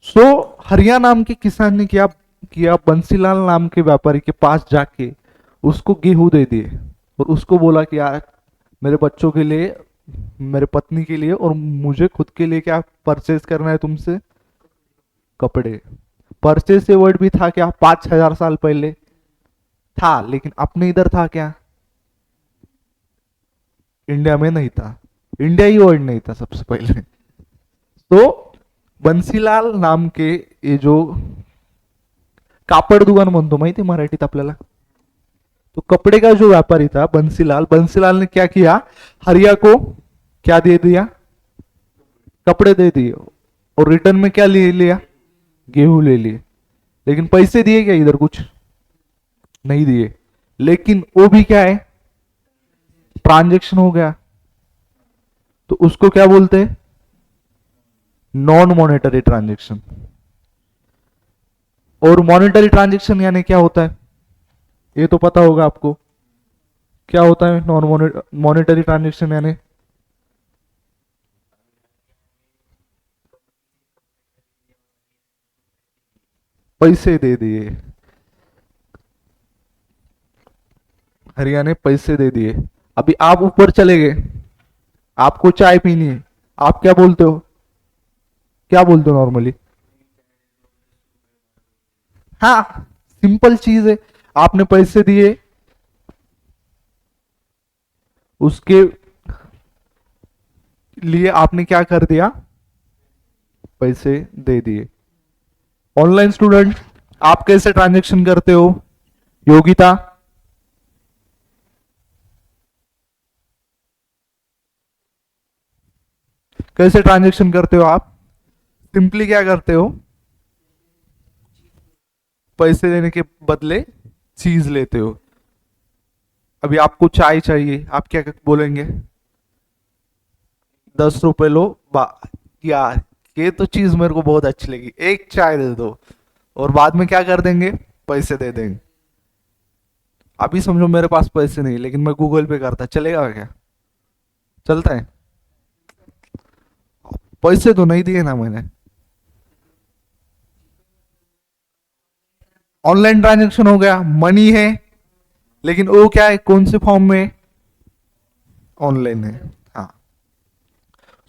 सो हरिया नाम के किसान ने क्या किया, बंसीलाल नाम के व्यापारी के पास जाके उसको गेहूं दे दिए और उसको बोला कि यार मेरे बच्चों के लिए, मेरे पत्नी के लिए और मुझे खुद के लिए क्या परचेज करना है तुमसे, कपड़े। परचेज से वर्ड भी था क्या, 5,000 साल पहले था, लेकिन अपने इधर था क्या, इंडिया में नहीं था। इंडिया ही वर्ड नहीं था सबसे पहले। तो बंसीलाल नाम के ये जो कापड दुकान म्हणतो माहिती मराठीत आपल्याला, तो कपड़े का जो व्यापारी था बंसीलाल, बंसीलाल ने क्या किया, हरिया को क्या दे दिया, कपड़े दे दिए, और रिटर्न में क्या ले लिया, गेहूं ले लिए। लेकिन पैसे दिए क्या, इधर कुछ नहीं दिए। लेकिन वो भी क्या है, ट्रांजेक्शन हो गया। तो उसको क्या बोलते हैं, नॉन मॉनेटरी ट्रांजेक्शन। और मॉनेटरी ट्रांजेक्शन यानी क्या होता है, ये तो पता होगा आपको। क्या होता है नॉन मॉनेटरी ट्रांजेक्शन यानी, पैसे दे दिए, हरिया ने पैसे दे दिए। अभी आप ऊपर चले गए, आपको चाय पीनी है, आप क्या बोलते हो, क्या बोलते हो नॉर्मली, हाँ सिंपल चीज है। आपने पैसे दिए, उसके लिए आपने क्या कर दिया, पैसे दे दिए। ऑनलाइन स्टूडेंट, आप कैसे ट्रांजेक्शन करते हो, योगिता, कैसे ट्रांजेक्शन करते हो आप, सिंपली क्या करते हो, पैसे देने के बदले चीज लेते हो। अभी आपको चाय चाहिए, आप क्या बोलेंगे, 10 रुपए लो, यार ये तो चीज मेरे को बहुत अच्छी लगी, एक चाय दे दो, और बाद में क्या कर देंगे, पैसे दे देंगे। अभी समझो मेरे पास पैसे नहीं, लेकिन मैं गूगल पे करता, चलेगा क्या, चलता है, पैसे तो नहीं दिए ना मैंने। ऑनलाइन ट्रांजेक्शन हो गया, मनी है, लेकिन वो क्या है, कौन से फॉर्म में, ऑनलाइन है। हाँ,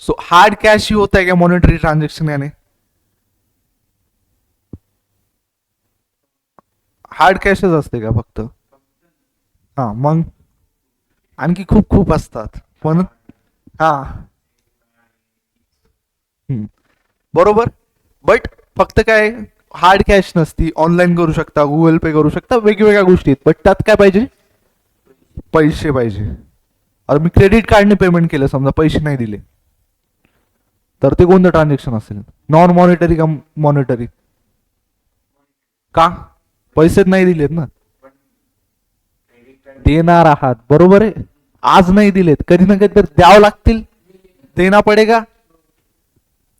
सो हार्ड कैश ही होता है क्या मॉनेटरी ट्रांजेक्शन यानी, हार्ड कॅशच असते का फक्त, हा मग आणखी खूप खूप असतात पण, हा बरोबर। बट फक्त काय, हार्ड कॅश नसती, ऑनलाईन करू शकता, गुगल पे करू शकता, वेगवेगळ्या गोष्टी आहेत, बट त्यात काय पाहिजे, पैसे पाहिजे। आता मी क्रेडिट कार्डने पेमेंट केलं समजा, पैसे नाही दिले, तर ते कोणतं ट्रान्झॅक्शन असेल? नॉन मॉनिटरी का मॉनिटरी? का? पैसेच नाही दिलेत ना. देणार आहात, बरोबर आहे. आज नाही दिलेत, कधी ना कधी तर द्यावं लागतील, देना पडेगा.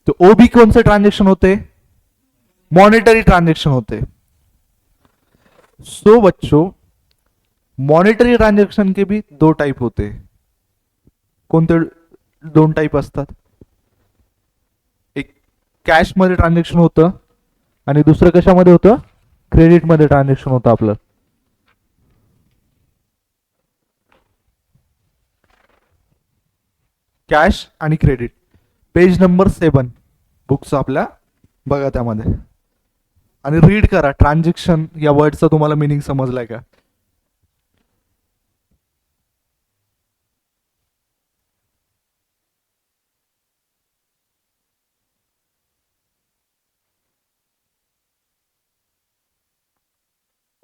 तो ओबी कौन से ट्रांजेक्शन होते? मॉनिटरी ट्रांजेक्शन होते. सो बच्चों, मॉनिटरी ट्रांजेक्शन के भी दो टाइप होते. कोणते दोन टाइप असतात? एक कॅश मध्ये ट्रान्झॅक्शन होतं आणि दुसरं कशामध्ये होतं? क्रेडिट मध्ये ट्रान्झॅक्शन होतं आपलं. कॅश आणि क्रेडिट. पेज नंबर 7 बुकचं आपल्या बघा त्यामध्ये आणि रीड करा. ट्रान्झॅक्शन या वर्डचा तुम्हाला मिनिंग समजलाय का?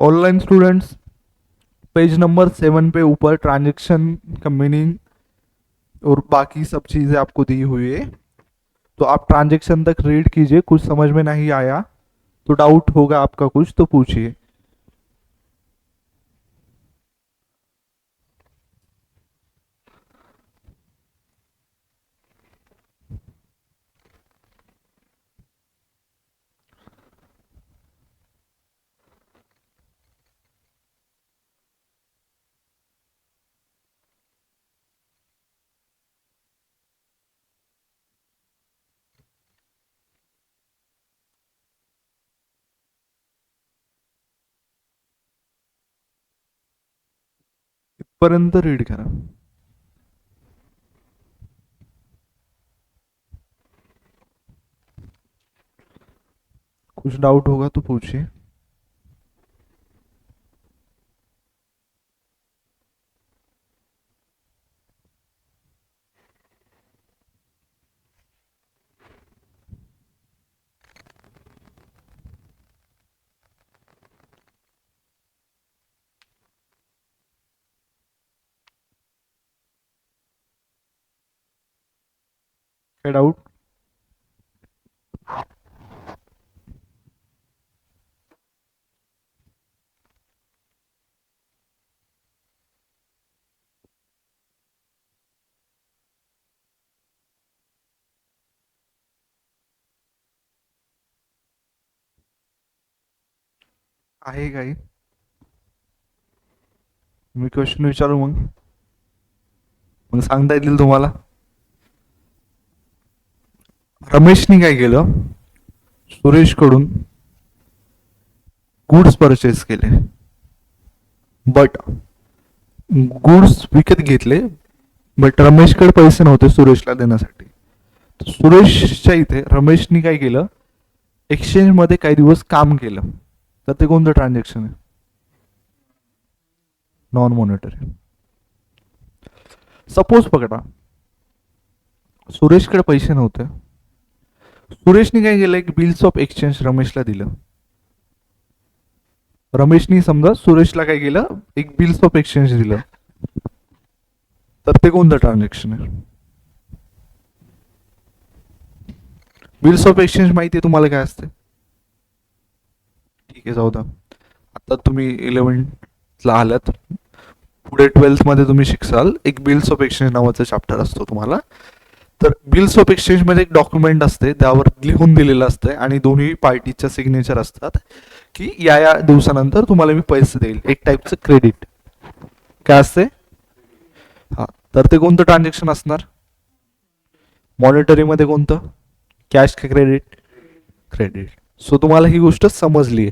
ऑनलाइन स्टूडेंट्स, पेज नंबर 7 पे ऊपर ट्रांजैक्शन का मीनिंग और बाकी सब चीजें आपको दी हुई है, तो आप ट्रांजैक्शन तक रीड कीजिए. कुछ समझ में नहीं आया तो डाउट होगा आपका कुछ तो पूछिए. इथपर्यंत रीड करा. कुछ डाउट होगा तो पूछिए. काय डाउट? आहे काही? मी क्वेश्चन विचारू मग मग सांगता येतील तुम्हाला. रमेशनी काय केलं? सुरेश कडून गुड्स परचेस केले, बट गुड्स विकत घेतले, बट रमेशकडे पैसे नव्हते सुरेशला देण्यासाठी. सुरेशच्या इथे रमेशनी काय केलं? एक्सचेंज मध्ये काही दिवस काम केलं. तर ते कोणतं ट्रान्झॅक्शन आहे? Non monetary. सपोज पकडा सुरेशकडे पैसे नव्हते. सुरेशनी काय केलं? एक बिल्स ऑफ एक्सचेंज रमेशला दिलं. रमेशनी समजा सुरेशला काय केलं? एक बिल्स ऑफ एक्सचेंज दिलं. तर ते कोणतं ट्रान्झॅक्शन आहे? बिल्स ऑफ एक्सचेंज माहिती आहे तुम्हाला काय असते? ठीक आहे, जाऊ द्या. आता तुम्ही 11th ला आलात, पुढे 12th मध्ये तुम्ही शिकाल. एक बिल्स ऑफ एक्सचेंज नावाचा चॅप्टर असतो तुम्हाला. तर बिल्स ऑफ एक्सचेंज मध्ये एक डॉक्युमेंट असते, त्यावर लिहून दिलेलं असतं आणि दोन्ही पार्टीच्या सिग्नेचर असतात की या या दिवसानंतर तुम्हाला मी पैसे देईल. एक टाईपचं क्रेडिट. काय असते? हा, तर ते कोणतं ट्रान्झॅक्शन असणार? मॉनिटरी मध्ये कोणतं? कॅश का क्रेडिट? क्रेडिट. सो तुम्हाला ही गोष्ट समजली.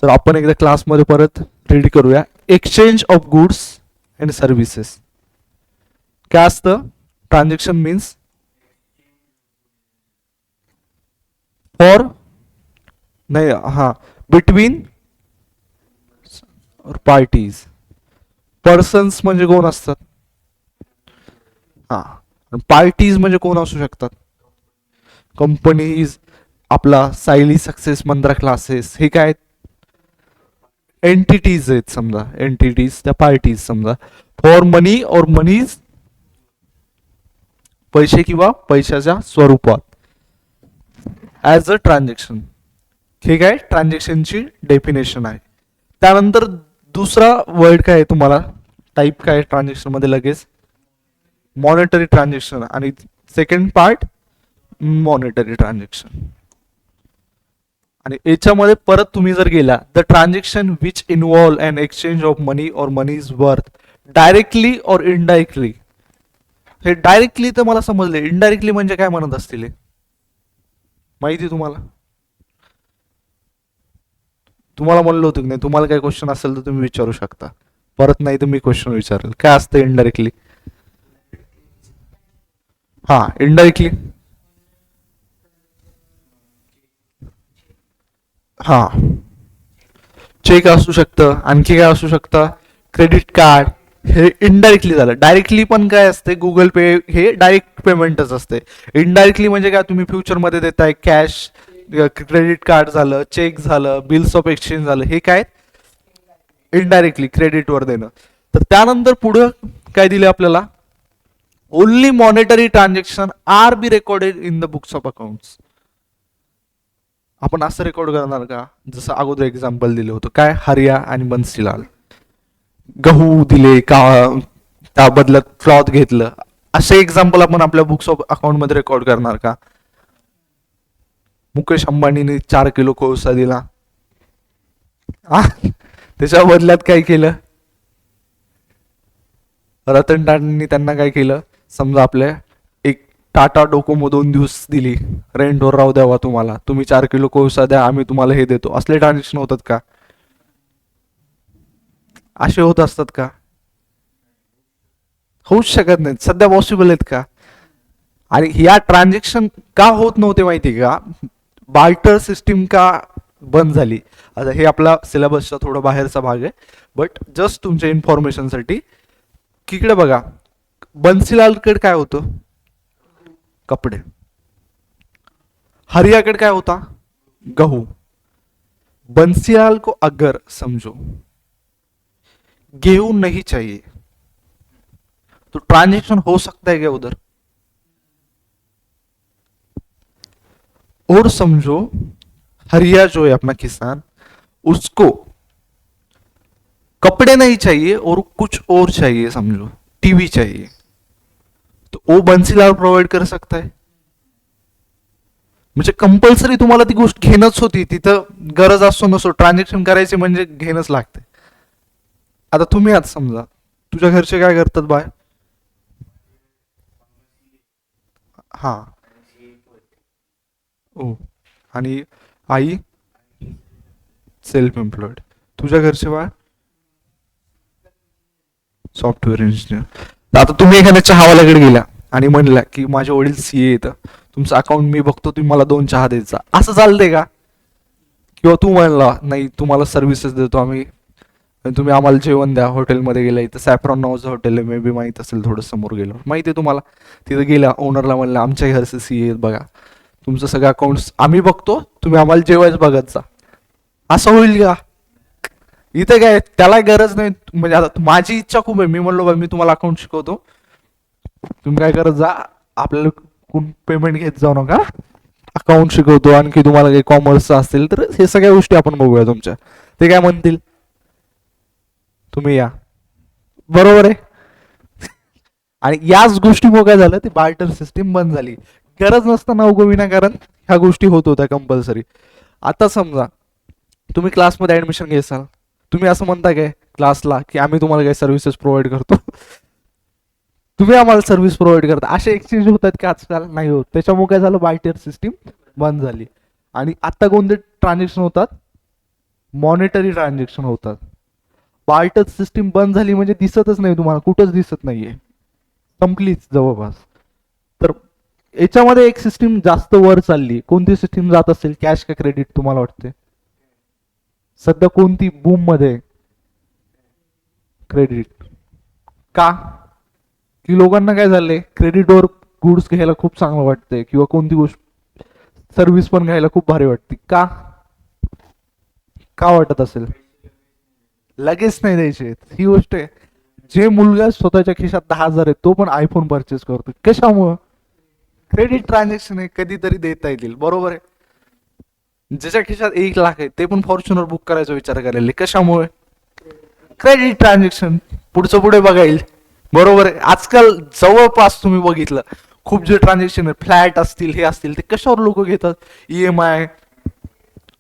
तर आपण एकदा क्लासमध्ये परत रीड करूया. Exchange of goods and services काय असतं? ट्रान्झॅक्शन मीन्स फॉर नाही, हा, बिटवीन पार्टीज. पर्सन्स म्हणजे कोण असतात? हा, पार्टीज म्हणजे कोण असू शकतात? कंपनीज, आपला सायली सक्सेस, मंत्रा क्लासेस, हे काय एंटिटीज आहेत समजा. एंटिटीज त्या पार्टीज समजा. फॉर मनी और मनीज पैसे किंवा पैशाच्या स्वरूपात ॲज अ ट्रान्झॅक्शन. ठीक आहे, ट्रान्झॅक्शनची डेफिनेशन आहे. त्यानंतर दुसरा वर्ड काय आहे तुम्हाला, टाईप काय ट्रान्झॅक्शन मध्ये लगेच मॉनिटरी ट्रान्झॅक्शन, आणि सेकंड पार्ट मॉनिटरी ट्रान्झॅक्शन. आणि याच्यामध्ये परत तुम्ही जर गेला, the transaction which involve an exchange of money और मनी इज वर्थ डायरेक्टली और इनडायरेक्टली. हे डायरेक्टली तर मला समजले, इनडायरेक्टली म्हणजे काय म्हणत असतील हे? माहिती तुम्हाला? तुम्हाला म्हणलं होतं की नाही, तुम्हाला काही क्वेश्चन असेल तर तुम्ही विचारू शकता, परत नाही तर मी क्वेश्चन विचारेल. काय असतं इनडायरेक्टली? हा, इनडायरेक्टली हा चेक असू शकतं, आणखी काय असू शकतं, क्रेडिट कार्ड. हे इनडायरेक्टली झालं. डायरेक्टली पण काय असते, गुगल पे हे डायरेक्ट पेमेंटच असते. इनडायरेक्टली म्हणजे काय, तुम्ही फ्युचरमध्ये देताय कॅश, क्रेडिट कार्ड झालं, चेक झालं, बिल्स ऑफ एक्सचेंज झालं, हे काय इनडायरेक्टली क्रेडिटवर देणं. तर त्यानंतर पुढं काय दिले आपल्याला, only monetary transaction are be recorded in the books of accounts. आपण असं रेकॉर्ड करणार का, जसं अगोदर एक्झाम्पल दिलं होतं काय, हरिया आणि बन्सीलाल, गहू दिले का, त्या बदल्यात क्लॉथ घेतलं, असे एक्झाम्पल आपण आपल्या बुक्स ऑफ अकाउंट मध्ये रेकॉर्ड करणार का? मुकेश अंबानीने 4 किलो कोळसा दिला, त्याच्या बदल्यात काय केलं, रतन टाटांनी त्यांना काय केलं, समजा आपले एक टाटा डोकोमो 2 दिवस दिली, रेंटवर राहू द्यावा तुम्हाला, तुम्ही 4 किलो कोळसा द्या, आम्ही तुम्हाला हे देतो. असले ट्रान्झॅक्शन होतात का? असे होत असतात का? होऊच शकत नाहीत, सध्या पॉसिबल आहेत का? आणि या ट्रान्झॅक्शन का होत नव्हते माहिती का? बार्टर सिस्टीम का बंद झाली? आता हे आपला सिलेबसचा थोडा बाहेरचा भाग आहे, बट जस्ट तुमच्या इन्फॉर्मेशनसाठी. इकडे बघा, बन्सीलालकडे काय होतं, कपडे. हरियाकडे काय होता, गहू. बंसीलाल को अगर समझो गेहूं नहीं चाहिए तो ट्रांजेक्शन हो सकता है क्या उधर? और समझो हरिया जो है अपना किसान, उसको कपड़े नहीं चाहिए और कुछ और चाहिए, समझो टीवी चाहिए, तो वो बंसीलाल प्रोवाइड कर सकता है. म्हणजे कंपल्सरी तुम्हाला ती गोष्ट घेणंच होती, तिथं गरज असो नसो ट्रान्झॅक्शन करायची म्हणजे घेणंच लागते. आता तुम्ही आज समजा तुझ्या घरचे काय करतात बाय, हा ओ, आणि आई सेल्फ एम्प्लॉइड. तुझ्या घरचे बाय सॉफ्टवेअर इंजिनियर. आता तुम्ही एखाद्या चहावाल्याकडे गेला आणि म्हणला की माझे वडील सीए येतं, तुमचं अकाउंट मी बघतो, तुम्ही मला 2 चहा द्यायचा, असं चालतंय का? किंवा तू म्हणला नाही तुम्हाला सर्व्हिसेस देतो आम्ही, तुम्ही आम्हाला जेवण द्या, हॉटेलमध्ये गेला, इथं सॅफ्रॉन नावाचं हॉटेल आहे, मे बी माहित असेल, थोडं समोर गेलो माहिती आहे तुम्हाला, तिथं गेला ओनरला म्हणलं आमच्या घरचे सीए बघा, तुमचं सगळं अकाउंट्स आम्ही बघतो, तुम्ही आम्हाला जेवायच बघत जा, असं होईल का? इथं काय त्याला गरज नाही. म्हणजे आता माझी इच्छा खूप आहे, मी म्हणलो बा मी तुम्हाला अकाउंट शिकवतो, तुम्ही काय करत जा, आपल्याला कोण पेमेंट घेत जाऊ नका, अकाउंट शिकवतो, आणखी तुम्हाला काही कॉमर्सचं असेल तर हे सगळ्या गोष्टी आपण बघूया तुमच्या. ते काय म्हणतील, तुम्ही या, बरोबर आहे. आणि याच गोष्टीमुळे काय झालं, ती बार्टर सिस्टीम बंद झाली. गरज नसताना उगं विनाकारण ह्या गोष्टी होत होत्या कंपल्सरी. आता समजा तुम्ही क्लासमध्ये ऍडमिशन घ्याल, तुम्ही असं म्हणता काय क्लासला की आम्ही तुम्हाला काही सर्व्हिसेस प्रोव्हाइड करतो, तुम्ही आम्हाला सर्व्हिस प्रोव्हाइड करता, असे एक्सचेंज होतात की आजकाल नाही होत. त्याच्यामुळे काय झालं, बार्टर सिस्टीम बंद झाली. आणि आता कोणते ट्रान्झॅक्शन होतात, मॉनिटरी ट्रान्झॅक्शन होतात. बार्टर सिस्टीम बंद झाली म्हणजे दिसतच नाही तुम्हाला, कुठंच दिसत नाहीये, संपलीच जवळपास. तर याच्यामध्ये एक सिस्टीम जास्त वर चालली, कोणती सिस्टीम जात असेल, कॅश का क्रेडिट तुम्हाला वाटते? सध्या कोणती बूम मध्ये? क्रेडिट. का? की लोकांना काय झालंय, क्रेडिटवर गुड्स घ्यायला खूप चांगलं वाटतंय, किंवा कोणती गोष्ट सर्व्हिस पण घ्यायला खूप भारी वाटते. का का वाटत असेल? लगेच नाही द्यायचे, ही गोष्ट आहे. जे मुलगा स्वतःच्या खिशात 10,000 आहे तो पण आयफोन परचेस करतो, कशामुळं? क्रेडिट ट्रान्झॅक्शन आहे, कधीतरी देता येतील, बरोबर आहे. ज्याच्या खिशात 1 लाख आहे ते पण फॉर्च्युनर बुक करायचा विचार करायला, कशामुळे? Credit transaction. पुढचं पुढे बघाईल, बरोबर आहे. आजकाल जवळपास तुम्ही बघितलं खूप जे ट्रान्झॅक्शन आहे, फ्लॅट असतील, हे असतील, ते कशावर लोक घेतात? EMI,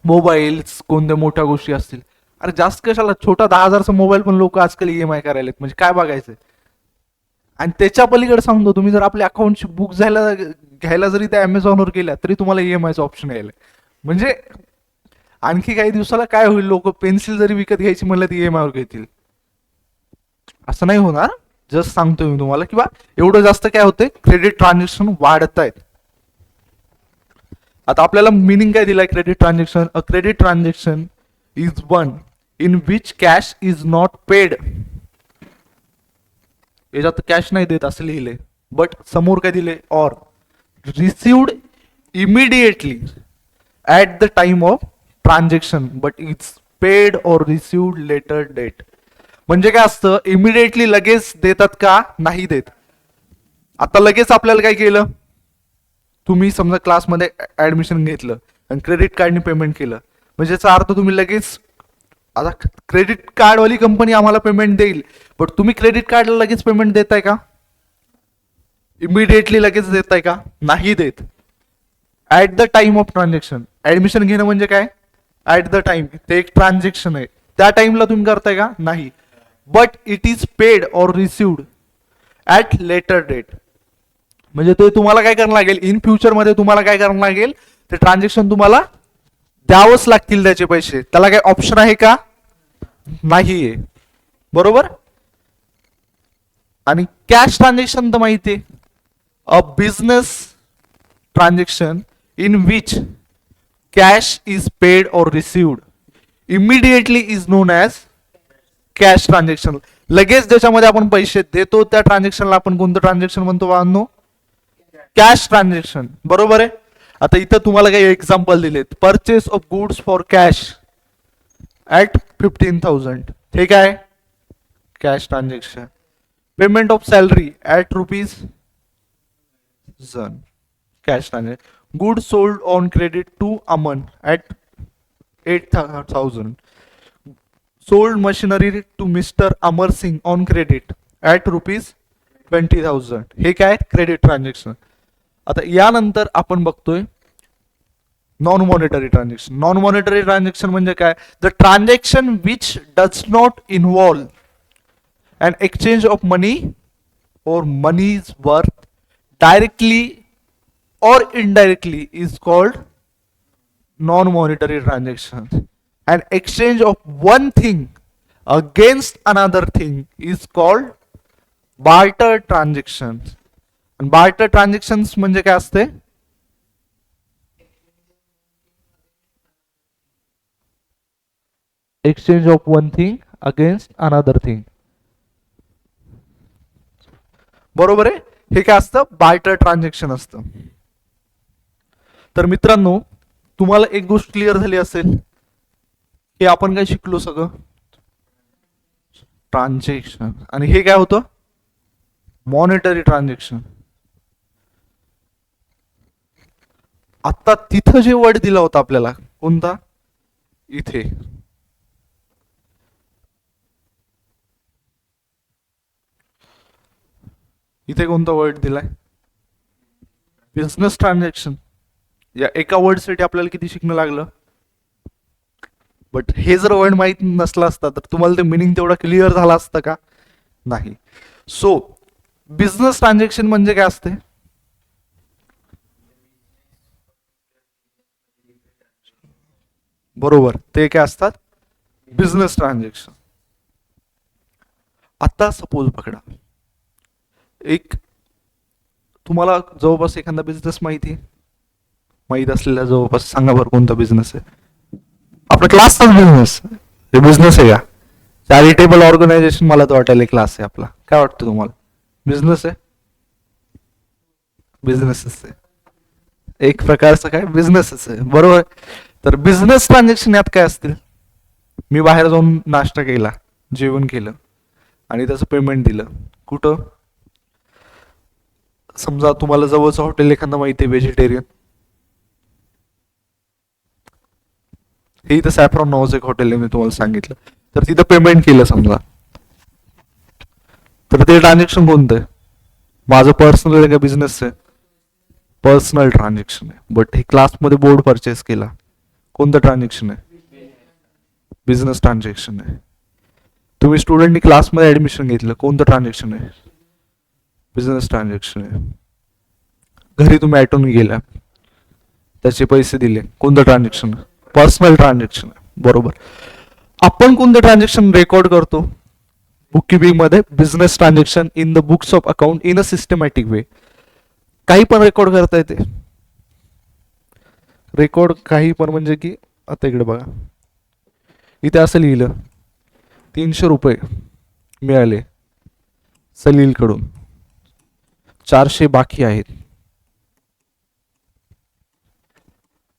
मोबाईल, कोणत्या मोठ्या गोष्टी असतील. अरे जास्त कशाला, छोटा 10,000चा मोबाईल पण लोक आजकाल EMI करायला, म्हणजे काय बघायचं? आणि त्याच्या पलीकडे सांगतो, तुम्ही जर आपल्या अकाउंटची बुक घ्यायला जरी त्या अमेझॉनवर गेल्या तरी तुम्हाला EMIचं ऑप्शन यायला. म्हणजे आणखी काही दिवसाला काय होईल, लोक पेन्सिल जरी विकत घ्यायची म्हणलं ती EMI वर घेतील. असं नाही होणार, जस्ट सांगतोय मी तुम्हाला, किंवा एवढं जास्त काय होतंय, क्रेडिट ट्रान्झॅक्शन वाढत आहेत. आता आपल्याला मिनिंग काय दिलाय credit transaction? A credit transaction is one in which cash is not paid. याच्यात कॅश नाही देत असं लिहिले, बट समोर काय दिले? Or received immediately at the time of transaction but it's paid or received later date. म्हणजे काय असतं, इमिडिएटली लगेच देतात का? नाही देत. आता लगेच आपल्याला काय केलं, तुम्ही समजा क्लासमध्ये ऍडमिशन घेतलं आणि क्रेडिट कार्डने पेमेंट केलं, म्हणजे याचा अर्थ तुम्ही लगेच, आता क्रेडिट कार्डवाली कंपनी आम्हाला पेमेंट देईल, पण तुम्ही क्रेडिट कार्डला लगेच पेमेंट देताय का? इमिडिएटली लगेच देताय का? नाही देत. At the time of transaction. Admission घेणं म्हणजे काय? ऍट द टाइम, ते एक ट्रान्झॅक्शन आहे, त्या टाइमला तुम्ही करताय का? नाही. But it is paid or received at later date. म्हणजे ते तुम्हाला काय करावं लागेल, इन फ्युचर मध्ये तुम्हाला काय करावं लागेल, ते ट्रान्झॅक्शन तुम्हाला द्यावंच लागतील त्याचे पैसे. त्याला काही ऑप्शन आहे का? नाहीये, बरोबर. आणि कॅश ट्रान्झॅक्शन तर माहिती आहे, a business transaction in which cash is paid or received immediately is non as cash transaction. लगेच ज्याच्यामध्ये आपण पैसे देतो त्या ट्रान्झॅक्शनला आपण कोणतं ट्रान्झॅक्शन म्हणतो बाळांनो? कॅश ट्रान्झॅक्शन, बरोबर आहे. आता इथं तुम्हाला काही एक्झाम्पल दिलेत. Purchase of goods for cash at 15,000, ठीक आहे, cash transaction. Payment of salary at rupees cash transaction. Good sold on credit to Aman at 8,000. Sold machinery to mister Amar Singh on credit at rupees 20,000. हे काय? Credit transaction. आता यानंतर आपण बघतोय non monetary transaction. Non monetary transaction म्हणजे काय? The transaction which does not involve an exchange of money or money's worth directly or indirectly is called non-monetary transaction. An exchange of one thing against another thing is called barter transactions. And barter transactions म्हणजे काय असते? Exchange of one thing against another thing. बरोबर आहे. हे काय असतं? Barter transaction असतं. तर मित्रांनो, तुम्हाला एक गोष्ट क्लिअर झाली असेल की आपण काय शिकलो सगळं? ट्रान्झॅक्शन. आणि हे काय होतं? Monetary transaction. आता तिथं जे वर्ड दिला होता आपल्याला, कोणता? इथे इथे कोणता वर्ड दिलाय? Business transaction. या एका वर्ड साठी आपल्याला किती शिकणं लागलं? बट हे जर वर्ड माहित नसला असता तर तुम्हाला ते मिनिंग तेवढा क्लिअर झाला असतं का? नाही. सो बिझनेस ट्रान्झॅक्शन म्हणजे काय असते? बरोबर, ते काय असतात? Business transaction. आता सपोज पकडा, एक तुम्हाला जवळपास एखादा बिझनेस माहित असलेला जवळपास सांगा बरं, कोणता बिझनेस आहे? आपला क्लासचा बिझनेस. हे बिझनेस आहे का? चॅरिटेबल ऑर्गनायझेशन मला तर वाटायला क्लास आहे आपला. काय वाटतं तुम्हाला? बिझनेस आहे? बिझनेसच आहे, एक प्रकारचं काय? बिझनेसच आहे, बरोबर. तर बिझनेस ट्रान्झॅक्शन यात काय असतील? मी बाहेर जाऊन नाश्ता केला, जेवण केलं आणि त्याचं पेमेंट दिलं. कुठं? समजा तुम्हाला जवळचं हॉटेल एखादं माहिती आहे व्हेजिटेरियन, हे इथं सॅफ्रॉन नावाचं एक हॉटेल आहे मी तुम्हाला सांगितलं, तर तिथं पेमेंट केलं समजा, तर ते ट्रान्झॅक्शन कोणतं आहे? माझं पर्सनल आहे का बिझनेस आहे? पर्सनल ट्रान्झॅक्शन आहे. बट हे क्लासमध्ये बोर्ड परचेस केला, कोणतं ट्रान्झॅक्शन आहे? बिझनेस ट्रान्झॅक्शन आहे. तुम्ही स्टुडंटनी क्लासमध्ये ऍडमिशन घेतलं, कोणतं ट्रान्झॅक्शन आहे? बिझनेस ट्रान्झॅक्शन आहे. घरी तुम्ही ॲटोने गेला, त्याचे पैसे दिले, कोणतं ट्रान्झॅक्शन? पर्सनल ट्रान्झॅक्शन आहे. बरोबर. आपण कोणतं ट्रान्झॅक्शन रेकॉर्ड करतो बुक किपिंग मध्ये? Business transaction in the books of account in a systematic way. काही पण रेकॉर्ड करता येते. रेकॉर्ड काही पण म्हणजे की आता इकडे बघा, इथे असं लिहिलं 300 रुपये मिळाले सलील कडून, 400 बाकी आहेत,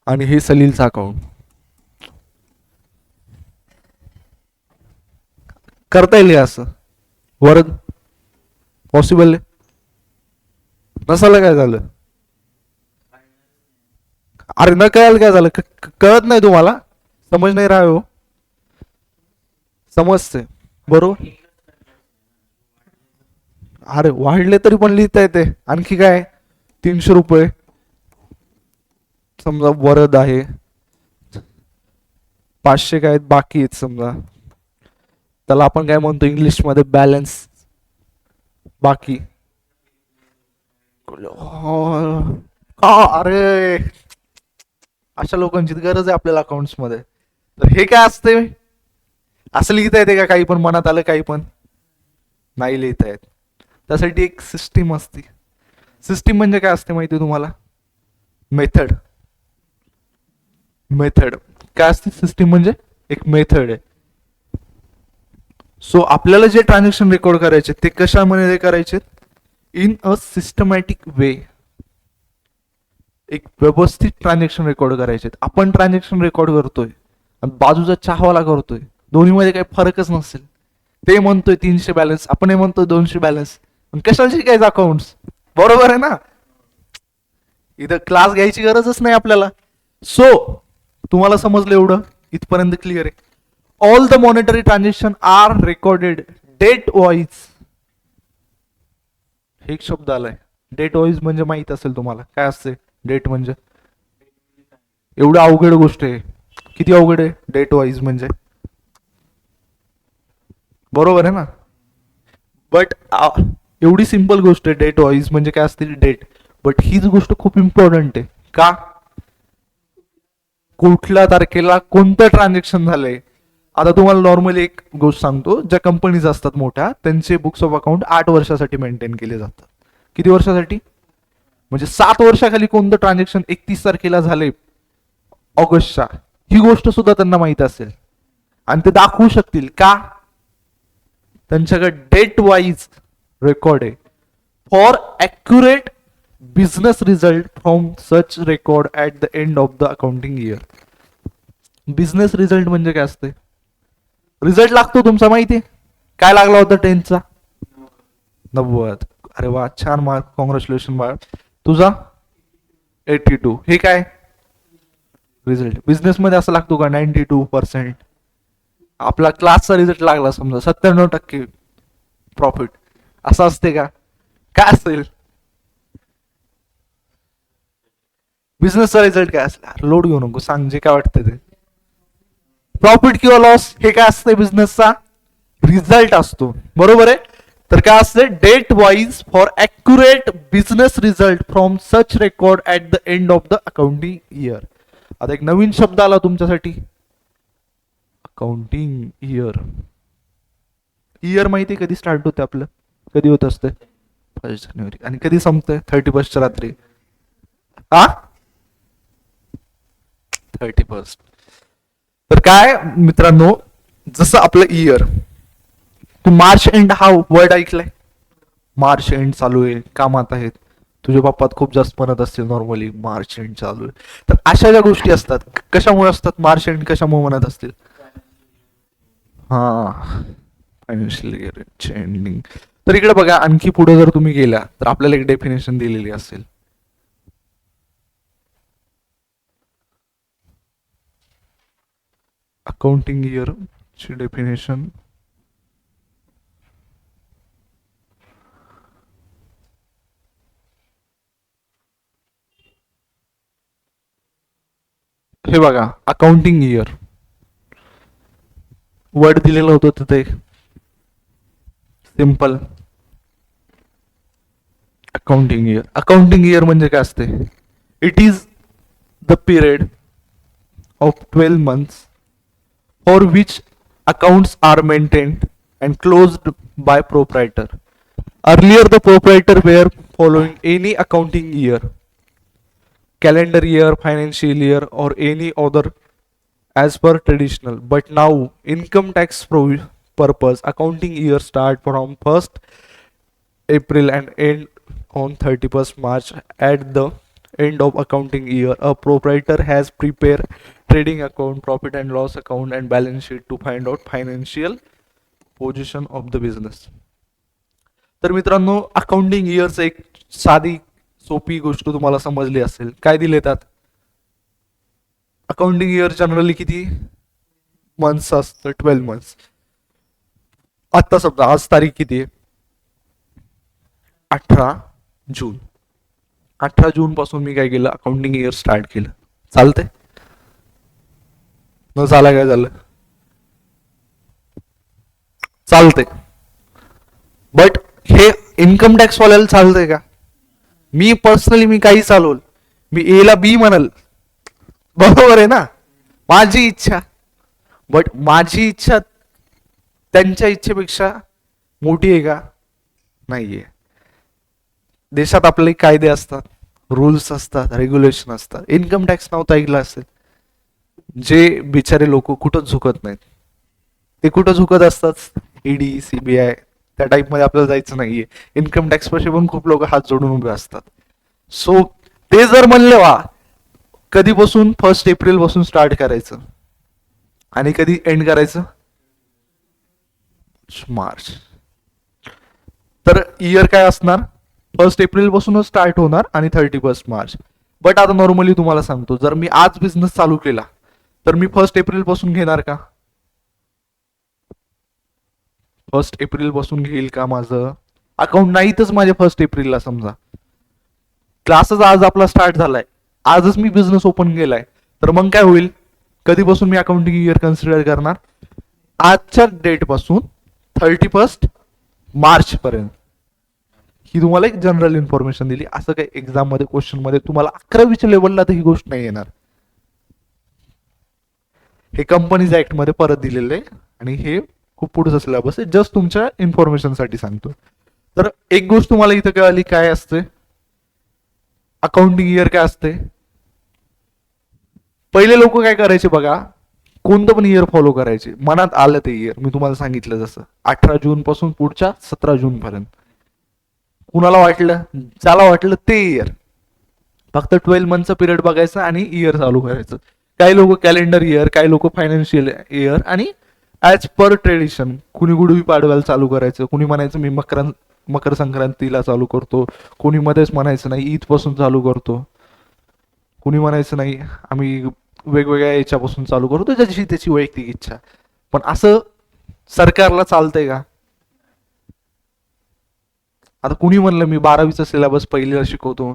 आणि हे सलीलचं अकाउंट. करता येईल असं वरद? पॉसिबल आहे? नसाला काय झालं? अरे न कळायला काय झालं? कळत नाही तुम्हाला? समज नाही राहा हो. समजते बरोबर. अरे वाढले तरी पण लिहिता येते. आणखी काय? 300 रुपये समजा वरद आहे, 500 काय बाकी आहेत समजा, त्याला आपण काय म्हणतो इंग्लिश मध्ये? बॅलन्स. बाकी. अरे अशा लोकांची गरज आहे आपल्याला अकाउंट्स मध्ये. तर हे काय असते? असं लिहिता येते का? काही पण मनात आलं काही पण नाही लिहिता येत. त्यासाठी एक सिस्टीम असते. सिस्टीम म्हणजे काय असते माहिती तुम्हाला? मेथड. मेथड काय असते? सिस्टीम म्हणजे एक मेथड आहे. सो आपल्याला जे ट्रान्झॅक्शन रेकॉर्ड करायचे ते कशामध्ये करायचे? इन अ सिस्टमॅटिक वे. एक व्यवस्थित ट्रान्झॅक्शन रेकॉर्ड करायचे. आपण ट्रान्झॅक्शन रेकॉर्ड करतोय आणि बाजूचा चहावाला करतोय, दोन्हीमध्ये काही फरकच नसेल. ते म्हणतोय 300 बॅलन्स, आपण हे म्हणतोय 200 बॅलन्स. कशाला शिकायचं अकाउंट्स? बरोबर आहे ना? इथं क्लास घ्यायची गरजच नाही आपल्याला. सो तुम्हाला समजलं एवढं? इथपर्यंत क्लिअर आहे? All the monetary transaction are recorded date wise. एक शब्द आलाय डेट वाईज, म्हणजे माहित असेल तुम्हाला काय असते डेट म्हणजे? एवढं अवघड गोष्ट आहे? किती अवघड आहे डेट वाईज म्हणजे? बरोबर आहे ना? बट एवढी सिंपल गोष्ट आहे डेट वाईज म्हणजे काय असते? डेट. बट हीच गोष्ट खूप इम्पॉर्टंट आहे. का? कुठल्या तारखेला कोणतं ट्रान्झॅक्शन झालंय. आता तुम्हाला नॉर्मली एक गोष्ट सांगतो, ज्या कंपनीज असतात मोठ्या त्यांचे बुक्स ऑफ अकाउंट 8 वर्षासाठी मेंटेन केले जातात. किती वर्षासाठी? म्हणजे 7 वर्षाखाली कोणतं ट्रान्झॅक्शन 31 तारखेला झाले ऑगस्टच्या, ही गोष्ट सुद्धा त्यांना माहित असेल आणि ते दाखवू शकतील. का? त्यांच्याकडे डेट वाईज रेकॉर्ड आहे. For accurate business result from such record at the end of the accounting year. Business result म्हणजे काय असते? रिझल्ट लागतो तुमचा माहिती आहे? काय लागला होता 10th चा? 90. अरे वा, छान मार्क, कॉंग्रॅच्युलेशन बाळ. तुझा 82. हे काय रिझल्ट? बिझनेस मध्ये असं लागतो का 92%? आपला क्लासचा रिझल्ट लागला समजा 97% प्रॉफिट, असं असते का? काय असेल बिझनेसचा रिझल्ट? काय असेल? लोड घेऊ नको, सांग जे काय वाटतं ते. प्रॉफिट किंवा लॉस हे काय असते? बिझनेसचा रिझल्ट असतो. बरोबर आहे? तर काय असते? Date wise for accurate business result from such record at the end of the accounting year. आता एक नवीन शब्द आला तुमच्यासाठी, अकाउंटिंग इयर. इयर माहिती कधी स्टार्ट होते आपलं? कधी होत असते? 1 जानेवारी. आणि कधी संपते? 31st रात्री. 31st. तर काय मित्रांनो, जसं आपलं इयर, तू मार्च एंड हा वर्ड ऐकलाय? मार्च एंड चालू आहे, कामात आहेत, तुझे पप्पा खूप जास्त म्हणत असतील नॉर्मली मार्च एंड चालू आहे. तर अशा ज्या गोष्टी असतात, कशामुळे असतात मार्च एंड? कशामुळे म्हणत असतील? हा, फायनान्शियल इयर एंडिंग. तर इकडे बघा, आणखी पुढे जर तुम्ही गेला तर आपल्याला एक डेफिनेशन दिलेली असेल. अकाउंटिंग इयर ची डेफिनेशन हे बघा, अकाउंटिंग इयर वर्ड दिलेलं होतं तिथे सिंपल. अकाउंटिंग इयर म्हणजे काय असते? It is the period of 12 months for which accounts are maintained and closed by proprietor. Earlier, the proprietor were following any accounting year, calendar year, financial year, or any other as per traditional. But now, income tax purpose, accounting year start from 1st April and end on 31st March. At the end of accounting year, a proprietor has prepared trading account, profit and loss account, and balance sheet to find out financial position of the business. तर मित्रांनो, accounting इयरचं एक साधी सोपी गोष्ट तुम्हाला समजली असेल. काय दिले त्यात? अकाउंटिंग इयर जनरली किती मंथ्स असतं? 12 months. आता समजा आज तारीख किती आहे? 18 जून. 18 जून पासून मी काय केलं? अकाउंटिंग इयर स्टार्ट केलं. चालते? न झालं काय झालं? चालते. बट हे इन्कम टॅक्स वाल्याला चालतंय का? मी पर्सनली मी काही चालवल, मी ए ला बी म्हणाल, बरोबर आहे ना? माझी इच्छा. बट माझी इच्छा त्यांच्या इच्छेपेक्षा मोठी आहे का? नाहीये. देशात आपले कायदे असतात, रूल्स असतात, रेग्युलेशन असतात. इन्कम टॅक्स नव्हतं ऐकलं असेल. जे बिचारे लोक कुठंच झुकत नाहीत, ते कुठं झुकत असतात? ईडी, सीबीआय, त्या टाईप मध्ये आपल्याला जायचं नाहीये. इन्कम टॅक्स पाशी पण खूप लोक हात जोडून उभे असतात. सो ते जर म्हणले वा कधीपासून 1st एप्रिल पासून स्टार्ट करायचं आणि कधी एंड करायचं? मार्च. तर इयर काय असणार? 1st एप्रिल पासूनच स्टार्ट होणार आणि 31st मार्च. बट आता नॉर्मली तुम्हाला सांगतो, जर मी आज बिझनेस चालू केला तर मी 1st एप्रिल पासून घेणार का? 1st एप्रिल पासून घेईल का? माझं अकाउंट नाहीतच माझे 1st एप्रिलला. समजा क्लासच आज आपला स्टार्ट झालाय, आजच मी बिझनेस ओपन केलाय, तर मग काय होईल? कधीपासून मी अकाउंटिंग इयर कन्सिडर करणार? आजच्या डेट पासून 31st मार्च पर्यंत. ही तुम्हाला एक जनरल इन्फॉर्मेशन दिली. असं काही एक्झाम मध्ये क्वेश्चन मध्ये तुम्हाला 11वीच्या लेवलला तर ही गोष्ट नाही येणार. हे कंपनीज ऍक्ट मध्ये परत दिलेलं आहे आणि हे खूप पुढचा सिलेबस आहे. जस्ट तुमच्या इन्फॉर्मेशन साठी सांगतो. तर एक गोष्ट तुम्हाला इथं कळाली काय असते अकाउंटिंग इयर काय असते. पहिले लोक काय करायचे बघा, कोणतं पण इयर फॉलो करायचे, मनात आलं ते इयर. मी तुम्हाला सांगितलं जसं 18 जून पासून पुढच्या 17 जून पर्यंत. कुणाला वाटलं, ज्याला वाटलं ते इयर, फक्त 12 मंथचा पिरियड बघायचा आणि इयर चालू करायचं. काही लोक कॅलेंडर इयर, काही लोक फायनान्शियल इयर, आणि ऍज पर ट्रेडिशन कुणी गुढी पाडव्याला चालू करायचं, कुणी म्हणायचं मी मकर संक्रांतीला चालू करतो, कुणी मध्येच म्हणायचं नाही ईद पासून चालू करतो, कुणी म्हणायचं नाही आम्ही वेगवेगळ्या याच्यापासून चालू करतो, ज्याची त्याची वैयक्तिक इच्छा. पण असं सरकारला चालतंय का? आता कुणी म्हणलं मी 12वीचा सिलेबस पहिलीला शिकवतो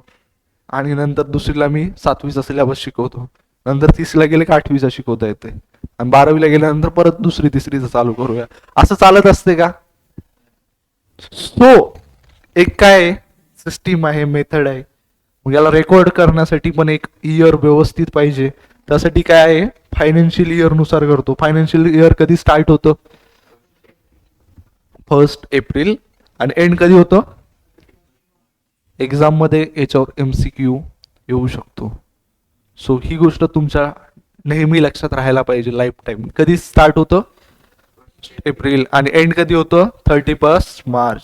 आणि नंतर दुसरीला मी 7वीचा सिलेबस शिकवतो, नंतर 30ला गेले की 8वीचा शिकवता येते आणि 12वीला गेल्यानंतर परत दुसरी तिसरीचा चालू करूया, असं चालत असते का? सो एक काय सिस्टीम आहे, मेथड आहे. मग याला रेकॉर्ड करण्यासाठी पण एक इयर व्यवस्थित पाहिजे. त्यासाठी काय आहे, फायनान्शियल इयर नुसार करतो. फायनान्शियल इयर कधी स्टार्ट होतं? 1st एप्रिल आणि एंड कधी होतं? एक्झाम मध्ये याच्यावर MCQ येऊ शकतो. सो ही गोष्ट तुमच्या नेहमी लक्षात राहायला पाहिजे लाईफ टाईम. कधी स्टार्ट होतं? एप्रिल आणि एंड कधी होतं? 31st मार्च.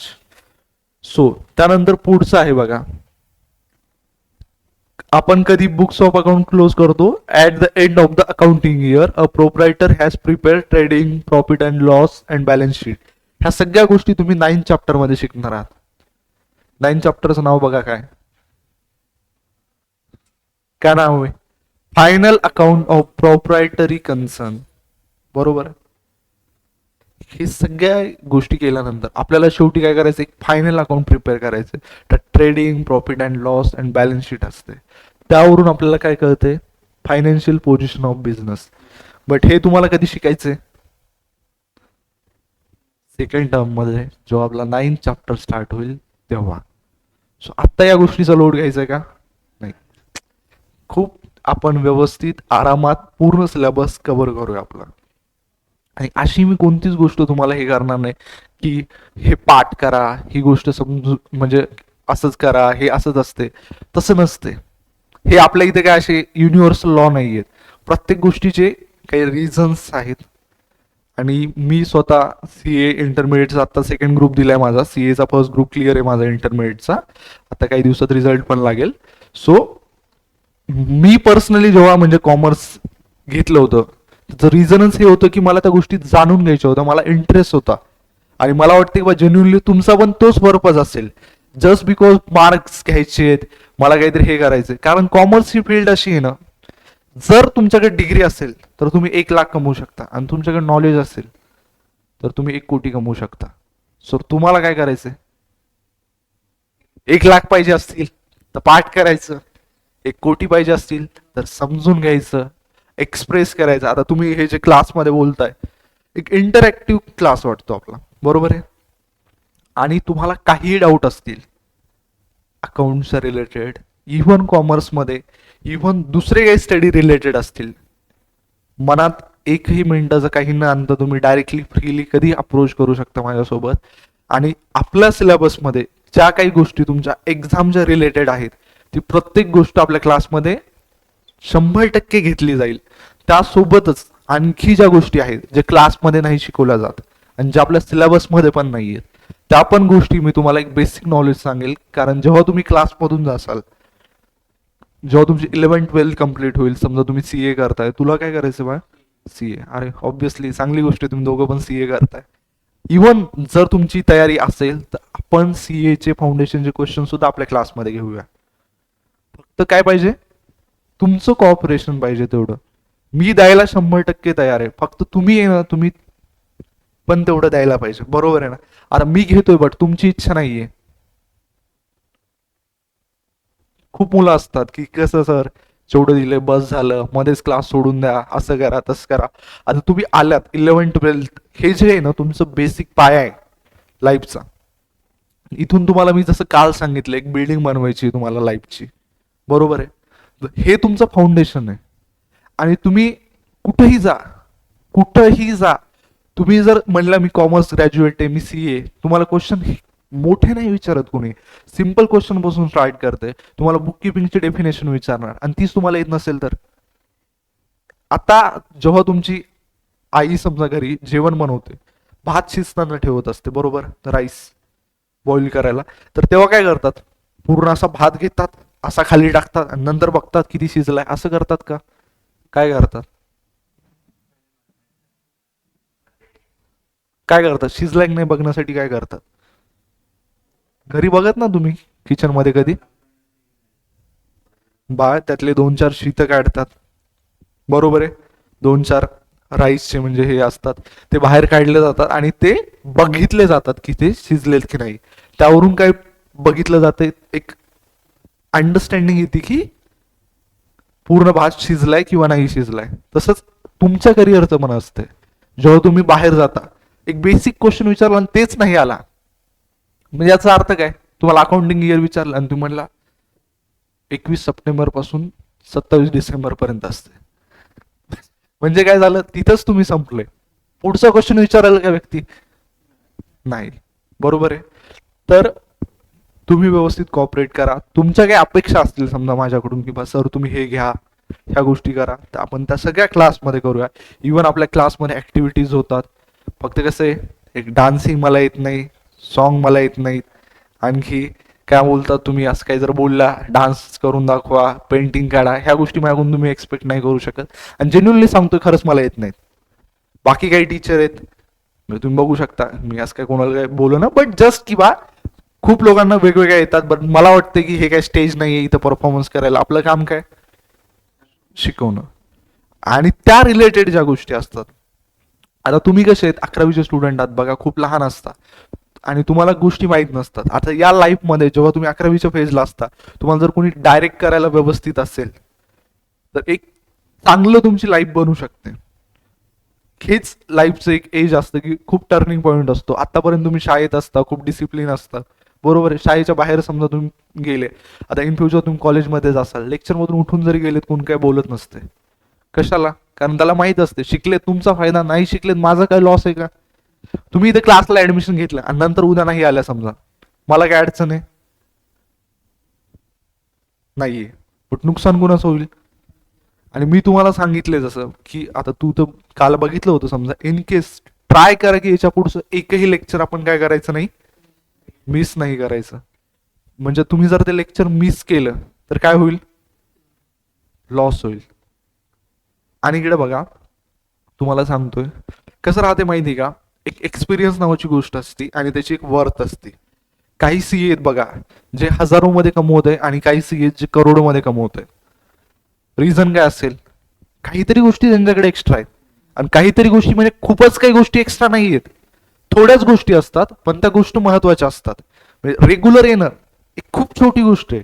सो त्यानंतर पुढचं आहे बघा, आपण कधी बुक्स ऑफ अकाउंट क्लोज करतो? At the end of the accounting year a proprietor has prepared trading, profit and loss and balance sheet ह्या सगळ्या गोष्टी तुम्ही 9 चॅप्टर मध्ये शिकणार आहात. 9 चॅप्टरचं नाव बघा काय काय नाव आहे? Final account of proprietary concern. बरोबर. हे सगळ्या गोष्टी केल्यानंतर आपल्याला शेवटी काय करायचं? एक फायनल अकाउंट प्रिपेअर करायचं. तर trading, profit and loss and balance sheet असते. त्यावरून आपल्याला काय कळते? Financial position of business. But हे तुम्हाला कधी शिकायचंय? सेकंड टर्म मध्ये, जेव्हा आपला 9 चॅप्टर स्टार्ट होईल तेव्हा. सो आत्ता या गोष्टीचा लोड घ्यायचा का? नाही. खूप आपण व्यवस्थित आरामात पूर्ण सिलेबस कव्हर करूया आपला. आणि अशी मी कोणतीच गोष्ट तुम्हाला हे करणार नाही की हे पाठ करा, ही गोष्ट समजू म्हणजे असंच करा, हे असंच असते. तसं नसते. हे आपल्या इथे काय असे युनिव्हर्सल लॉ नाही आहेत. प्रत्येक गोष्टीचे काही रिझन्स आहेत. आणि मी स्वतः CA इंटरमिडिएटचा आता सेकंड ग्रुप दिलाय माझा. CA चा फर्स्ट ग्रुप क्लिअर आहे माझा इंटरमिडिएटचा. आता काही दिवसात रिझल्ट पण लागेल. सो मी पर्सनली जेव्हा म्हणजे कॉमर्स घेतलं होतं, त्याचं रिझनच हे होतं की मला त्या गोष्टी जाणून घ्यायच्या होत्या, मला इंटरेस्ट होता. आणि मला वाटतं की जेन्युनली तुमचा पण तोच पर्पज असेल. जस्ट बिकॉज मार्क्स घ्यायचे आहेत, मला काहीतरी हे करायचंय. कारण कॉमर्स ही फील्ड अशी आहे ना, जर तुमच्याकडे डिग्री असेल तर तुम्ही 1 लाख कमवू शकता, आणि तुमच्याकडे नॉलेज असेल तर तुम्ही 1 कोटी कमवू शकता. सो तुम्हाला काय करायचंय? 1 लाख पाहिजे असतील तर पाठ करायचं, 1 कोटी पाहिजे असतील तर समजून घ्यायचं, एक्सप्रेस करायचं. आता तुम्ही हे जे क्लासमध्ये बोलताय, एक इंटरॅक्टिव्ह क्लास वाटतो आपला, बरोबर आहे. आणि तुम्हाला काही डाऊट असतील अकाउंटच्या रिलेटेड, इव्हन कॉमर्समध्ये, इव्हन दुसरे काही स्टडी रिलेटेड असतील, मनात एकही मिनिटाचं काही न आणता तुम्ही डायरेक्टली फ्रीली कधी अप्रोच करू शकता माझ्यासोबत. आणि आपल्या सिलेबसमध्ये ज्या काही गोष्टी तुमच्या एक्झामच्या रिलेटेड आहेत, ती प्रत्येक गोष्ट आपल्या क्लासमध्ये 100% घेतली जाईल. त्यासोबतच आणखी ज्या गोष्टी आहेत जे क्लासमध्ये नाही शिकवल्या जात आणि ज्या आपल्या सिलेबसमध्ये पण नाही आहेत, त्या पण गोष्टी मी तुम्हाला एक बेसिक नॉलेज सांगेल. कारण जेव्हा तुम्ही क्लासमधून जासाल, जेव्हा तुमची 11th-12th कम्प्लीट होईल, समजा तुम्ही CA करताय, तुला काय करायचं बा? CA. अरे ऑब्विसली चांगली गोष्ट आहे, तुम्ही दोघं पण CA करताय. इवन जर तुमची तयारी असेल तर आपण CA चे फाउंडेशनचे क्वेश्चन सुद्धा आपल्या क्लासमध्ये घेऊया. फक्त काय पाहिजे? तुमचं कॉपरेशन पाहिजे तेवढं. मी द्यायला 100% तयार आहे. फक्त तुम्ही आहे ना, तुम्ही पण तेवढं द्यायला पाहिजे. बरोबर आहे ना? आता मी घेतोय बट तुमची इच्छा नाहीये. खूप मुलं असतात की कसं सर, जेवढं दिलंय बस झालं, मध्येच क्लास सोडून द्या, असं करा तसं करा. आता तुम्ही आल्यात 11th-12th, हे जे आहे ना तुमचं बेसिक पाया आहे लाईफचा. इथून तुम्हाला मी जसं काल सांगितलं, एक बिल्डिंग बनवायची तुम्हाला लाईफची, बरोबर आहे. हे तुमचं फाउंडेशन आहे. आणि तुम्ही कुठेही जा, कुठंही जा, तुम्ही जर म्हणला मी कॉमर्स ग्रॅज्युएट आहे, मी CA, तुम्हाला क्वेश्चन मोठे नाही विचारत कोणी, सिम्पल क्वेश्चन पासून स्टार्ट करते. तुम्हाला बुक किपिंगची डेफिनेशन विचारणार, आणि तीच तुम्हाला येत नसेल तर. आता जेव्हा तुमची आई समजा घरी जेवण बनवते, भात शिजताना ठेवत असते, बरोबर, राईस बॉईल करायला, तर तेव्हा काय करतात? पूर्ण असा भात घेतात, असा खाली टाकतात आणि नंतर बघतात किती शिजलाय, असं करतात का? काय करतात? काय करतात? शिजलाय की नाही बघण्यासाठी काय करतात? घरी बघत ना तुम्ही किचन मध्ये कधी? त्यातले 2-4 शीत काढतात, बरोबर आहे. 2-4 राईसचे म्हणजे हे असतात, ते बाहेर काढले जातात आणि ते बघितले जातात की ते शिजलेत की नाही. त्यावरून काय बघितलं जाते? एक अंडरस्टँडिंग येते की पूर्ण भात शिजलाय किंवा नाही शिजलाय. तसंच तुमच्या करिअरचं पण असते. जेव्हा तुम्ही बाहेर जाता, एक बेसिक क्वेश्चन विचारला आणि तेच नाही आला, म्हणजे याचा अर्थ काय? तुम्हाला अकाउंटिंग इयर विचारलं आणि तुम्ही म्हणला 21 सप्टेंबर पासून 27 डिसेंबर पर्यंत असते, म्हणजे काय झालं? तिथंच तुम्ही संपले. पुढचा क्वेश्चन विचारायला का व्यक्ती नाही, बरोबर आहे. तर तुम्ही व्यवस्थित कॉपरेट करा. तुमच्या काही अपेक्षा असतील समजा माझ्याकडून की बा सर तुम्ही हे घ्या, ह्या गोष्टी करा, तर आपण त्या सगळ्या क्लासमध्ये करूया. इवन आपल्या क्लासमध्ये ऍक्टिव्हिटीज होतात. फक्त कसं आहे, एक डान्सिंग मला येत नाही, सॉन्ग मला येत नाहीत, आणखी काय बोलतात तुम्ही, असं काही जर बोलला डान्स करून दाखवा, पेंटिंग काढा, ह्या गोष्टी माझ्याकडून तुम्ही एक्सपेक्ट नाही करू शकत. आणि जेन्युअनली सांगतो, खरंच मला येत नाहीत. बाकी काही टीचर आहेत म्हणजे तुम्ही बघू शकता, मी असं काय कोणाला काय बोलू ना, बट जस्ट की बा खूप लोकांना वेगवेगळ्या येतात, बट मला वाटतं की हे काय स्टेज नाही आहे इथं परफॉर्मन्स करायला. आपलं काम काय, शिकवणं. आणि त्या रिलेटेड ज्या गोष्टी असतात, आता तुम्ही कसे आहेत 11वीचे स्टुडंट आहात बघा, खूप लहान असता आणि तुम्हाला गोष्टी माहीत नसतात. आता या लाईफमध्ये जेव्हा तुम्ही 11वीच्या फेजला असता, तुम्हाला जर कोणी डायरेक्ट करायला व्यवस्थित असेल तर एक चांगलं तुमची लाईफ बनू शकते. हेच लाईफचं एक एज असतं की खूप टर्निंग पॉईंट असतो. आतापर्यंत तुम्ही शाळेत असता, खूप डिसिप्लिन असता, बरोबर आहे. शाळेच्या बाहेर समजा तुम्ही गेले, आता इन फ्युचर तुम्ही कॉलेजमध्येच असाल, लेक्चरमधून उठून जरी गेलेत कोण काय बोलत नसते. कशाला? कारण त्याला माहित असते शिकलेत तुमचा फायदा, नाही शिकलेत माझा काय लॉस आहे का. तुम्ही इथे क्लासला ऍडमिशन घेतलं आणि नंतर उद्या नाही आल्या समजा, मला काय अडचण आहे, नाहीये. पण नुकसान कोणाचं होईल. आणि मी तुम्हाला सांगितले जसं की आता तू तर काल बघितलं होतं समजा, इन केस ट्राय करा की याच्या पुढचं एकही लेक्चर आपण काय करायचं नाही, मिस नाही करायचं. म्हणजे तुम्ही जर ते लेक्चर मिस केलं तर काय होईल, लॉस होईल. आणि इकडे बघा, तुम्हाला सांगतोय कसं राहते माहिती का, एक एक्सपिरियन्स नावाची गोष्ट असते आणि त्याची एक वर्थ असते. काही सीए आहेत बघा जे हजारोमध्ये कमवत आहे आणि काही सीए जे करोडोमध्ये कमवत आहे. रिझन काय असेल, काहीतरी गोष्टी त्यांच्याकडे एक्स्ट्रा आहेत आणि काहीतरी गोष्टी म्हणजे खूपच काही गोष्टी एक्स्ट्रा नाही आहेत, थोड्याच गोष्टी असतात पण त्या गोष्टी महत्वाच्या असतात. म्हणजे रेग्युलर येणं एक खूप छोटी गोष्ट आहे,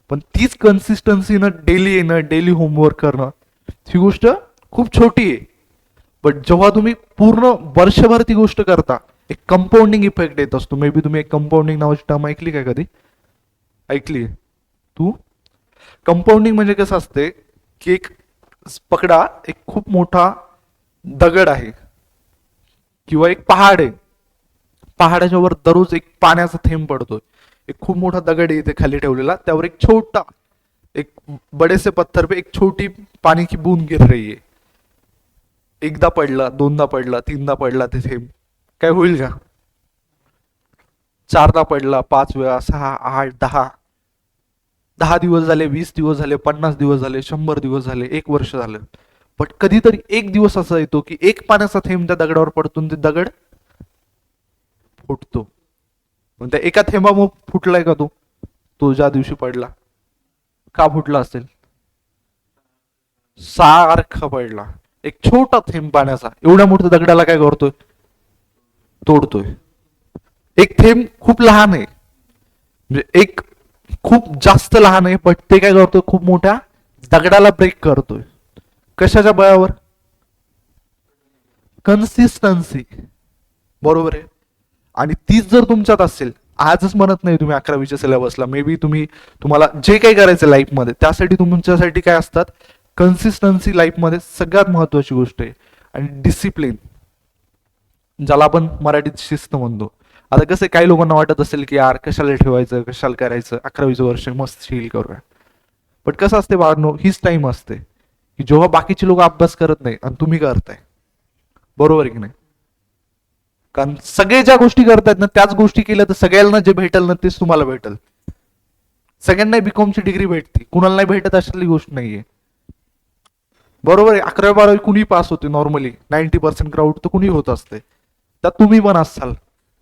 पण तीच कन्सिस्टन्सीनं डेली येणं, डेली होमवर्क करणं, ही गोष्ट खूप छोटी आहे. बट जेव्हा तुम्ही पूर्ण वर्षभर ती गोष्ट करता, एक कंपाऊंडिंग इफेक्ट येत असतो. मे बी तुम्ही एक कंपाऊंडिंग नावाची टर्म ऐकली काय कधी, ऐकली तू? कंपाऊंडिंग म्हणजे कसं असते की एक पकडा, एक खूप मोठा दगड आहे किंवा एक पहाड आहे, पहाडाच्या वर दररोज एक पाण्याचा थेंब पडतोय. एक खूप मोठा दगड आहे इथे खाली ठेवलेला, त्यावर एक छोटा, एक बड़े से पत्थर पे एक छोटी पानी की बूंद गिर रही है. एकदा पडला, दोनदा पडला, तीनदा पडला ते थेंब, काय होईल का? चारदा पडला, 5 वेळा, 6, 8, 10, 10 दिवस झाले, 20 दिवस झाले, 50 दिवस झाले, 100 दिवस झाले, 1 वर्ष झालं. पण कधीतरी एक दिवस असा येतो की एक पाण्याचा थेंब त्या दगडावर पडतो ते दगड फुटतो. मग त्या एका थेंबामुळे फुटलाय का तो, तो ज्या दिवशी पडला, का फुटला असेल, सारखा पडला. एक छोटा थेंब पाण्याचा एवढ्या मोठ्या दगडाला काय करतोय, तोडतोय. एक थेंब खूप लहान आहे, म्हणजे एक खूप जास्त लहान आहे, पण ते काय करतोय, खूप मोठ्या दगडाला ब्रेक करतोय. कशाच्या बळावर, कन्सिस्टन्सी, बरोबर आहे. आणि तीच जर तुमच्यात असेल, आजच म्हणत नाही तुम्ही 11वीच्या सिलेबसला, मे बी तुम्हाला जे काही करायचं लाईफमध्ये त्यासाठी तुमच्यासाठी काय असतात, कन्सिस्टन्सी लाईफमध्ये सगळ्यात महत्वाची गोष्ट आहे. आणि डिसिप्लिन, ज्याला आपण मराठीत शिस्त म्हणतो. आता कसं काही लोकांना वाटत असेल की यार कशाला ठेवायचं, कशाला करायचं, 11वीचं वर्ष मस्त फील करूया. पण कसं असते बाळांनो, हीच टाइम असते की जेव्हा बाकीचे लोक अभ्यास करत नाही आणि तुम्ही करताय, बरोबर आहे की नाही. कारण सगळे ज्या गोष्टी करतायत ना त्याच गोष्टी केल्या तर सगळ्यांना जे भेटल ना तेच तुम्हाला भेटल. सगळ्यांना बीकॉमची डिग्री भेटते, कुणाला नाही भेटत अशातली गोष्ट नाहीये, बरोबर आहे. 11वी 12वी कुणी पास होते नॉर्मली, 90% क्राऊड तर कुणी होत असते, त्यात तुम्ही पण असाल.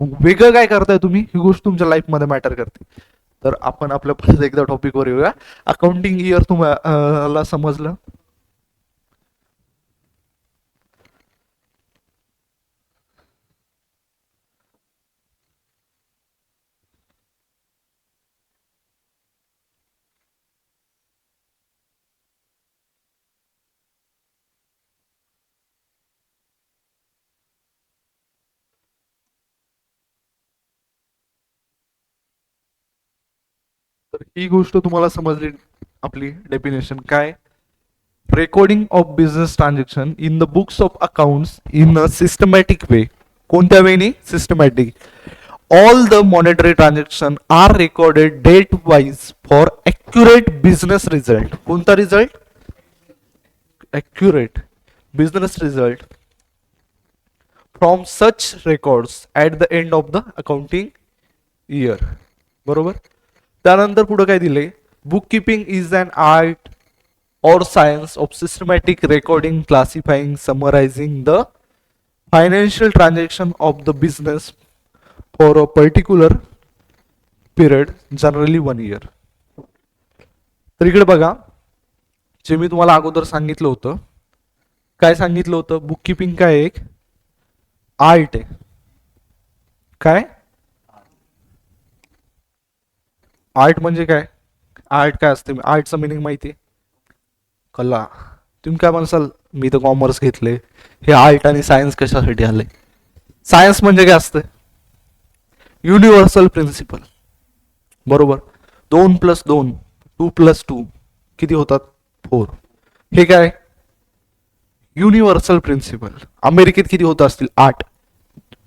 वेगळं काय करताय तुम्ही, ही गोष्ट तुमच्या लाईफमध्ये मॅटर करते. तर आपण आपल्या परत एकदा टॉपिकवर येऊया. अकाउंटिंग इयर तुम्हाला समजलं. तर ही गोष्ट तुम्हाला समजली, आपली डेफिनेशन काय, recording of business transaction in the books of accounts in a systematic way. कोणत्या वेनी, systematic. All the monetary transaction are recorded date wise for accurate business result. कोणता result, accurate business result from such records at the end of the accounting year, बरोबर. त्यानंतर पुढे काय दिले, book keeping is an art or science of systematic recording, classifying, summarizing the financial transaction of the business for a particular period generally 1 year. तर इकडे बघा, जे मी तुम्हाला अगोदर सांगितलं होतं, काय सांगितलं होतं, बुक किपिंग काय एक आर्ट आहे. काय आर्ट म्हणजे काय, आर्ट काय असते, आर्टचं मिनिंग माहिती आहे, कला. तुम्ही काय म्हणसाल, मी तर कॉमर्स घेतले, हे आर्ट आणि सायन्स कशासाठी आले. सायन्स म्हणजे काय असतं, युनिव्हर्सल प्रिन्सिपल, बरोबर. 2+2 2+2 किती होतात, 4. हे काय, युनिव्हर्सल प्रिन्सिपल. अमेरिकेत किती होत असतील, 8.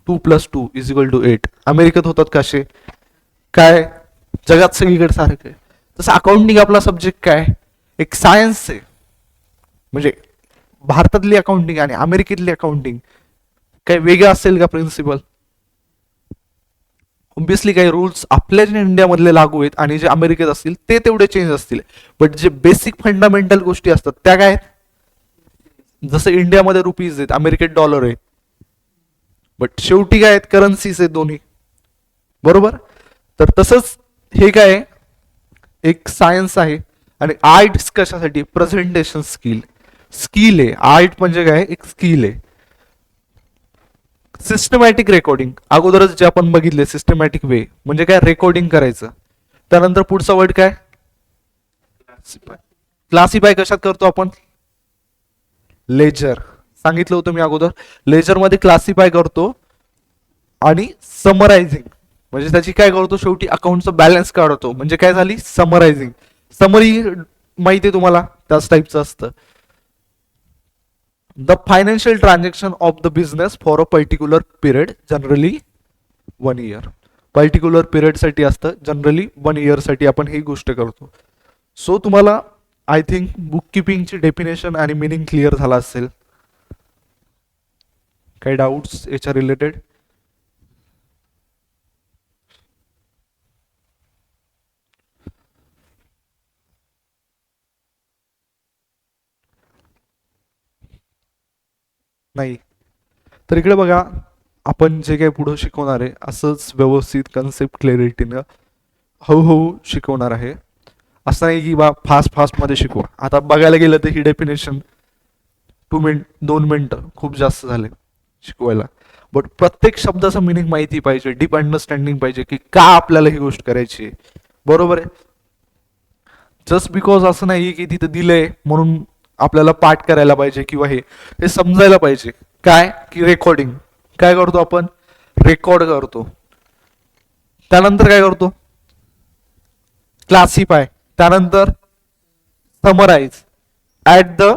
2+2 = 8. अमेरिकेत होतात कसे, काय, जगात सगळीकडे सारखं आहे. तसं अकाउंटिंग आपला सब्जेक्ट काय, एक सायन्स आहे. म्हणजे भारतातली अकाउंटिंग आणि अमेरिकेतली अकाउंटिंग काही वेगळं असेल का प्रिन्सिपल. ऑब्विसली काही रूल्स आपल्या जे इंडियामधले लागू आहेत आणि जे अमेरिकेत असतील ते तेवढे चेंज असतील, बट जे बेसिक फंडामेंटल गोष्टी असतात त्या काय आहेत. जसं इंडियामध्ये रुपीज आहेत, अमेरिकेत डॉलर आहे, बट शेवटी काय आहेत, करन्सीज आहेत दोन्ही, बरोबर. तर तसंच हे काय आहे, एक सायन्स आहे. आणि आर्ट कशासाठी, प्रेझेंटेशन स्किल. स्किल आहे आर्ट म्हणजे काय, एक स्किल आहे. सिस्टमॅटिक रेकॉर्डिंग अगोदरच जे आपण बघितले, सिस्टमॅटिक वे म्हणजे काय, रेकॉर्डिंग करायचं. त्यानंतर पुढचा वर्ड काय, क्लासिफाय कशात करतो आपण, लेजर. सांगितलं होतं मी अगोदर, लेजर मध्ये क्लासिफाय करतो. आणि समरायझिंग म्हणजे त्याची काय करतो, शेवटी अकाउंटचा बॅलन्स काढतो, म्हणजे काय झाली, समरायझिंग. समरी माहिती आहे तुम्हाला, त्याच टाईपचं असतं. The financial transaction of the business for a particular period generally 1 year. Particular पिरियडसाठी असतं, जनरली 1 year साठी आपण ही गोष्ट करतो. सो तुम्हाला आय थिंक बुक किपिंगची डेफिनेशन आणि मिनिंग क्लिअर झाला असेल. काही डाऊट्स याच्या रिलेटेड. नाही, तर इकडे बघा, आपण जे काही पुढं शिकवणार आहे असंच व्यवस्थित कन्सेप्ट क्लॅरिटीनं हळूहळू शिकवणार आहे. असं नाही की बा फास्ट फास्टमध्ये शिकवा. आता बघायला गेलं तर ही डेफिनेशन 2 मिनिटं खूप जास्त झाले शिकवायला, बट प्रत्येक शब्दाचं मिनिंग माहिती पाहिजे, डीप अंडरस्टँडिंग पाहिजे की का आपल्याला ही गोष्ट करायची आहे, बरोबर आहे. जस्ट बिकॉज असं नाही की तिथं दिलंय म्हणून आपल्याला पाठ करायला पाहिजे किंवा हे समजायला पाहिजे. काय की रेकॉर्डिंग काय करतो आपण, रेकॉर्ड करतो. त्यानंतर काय करतो, क्लासिफाय. त्यानंतर summarise at the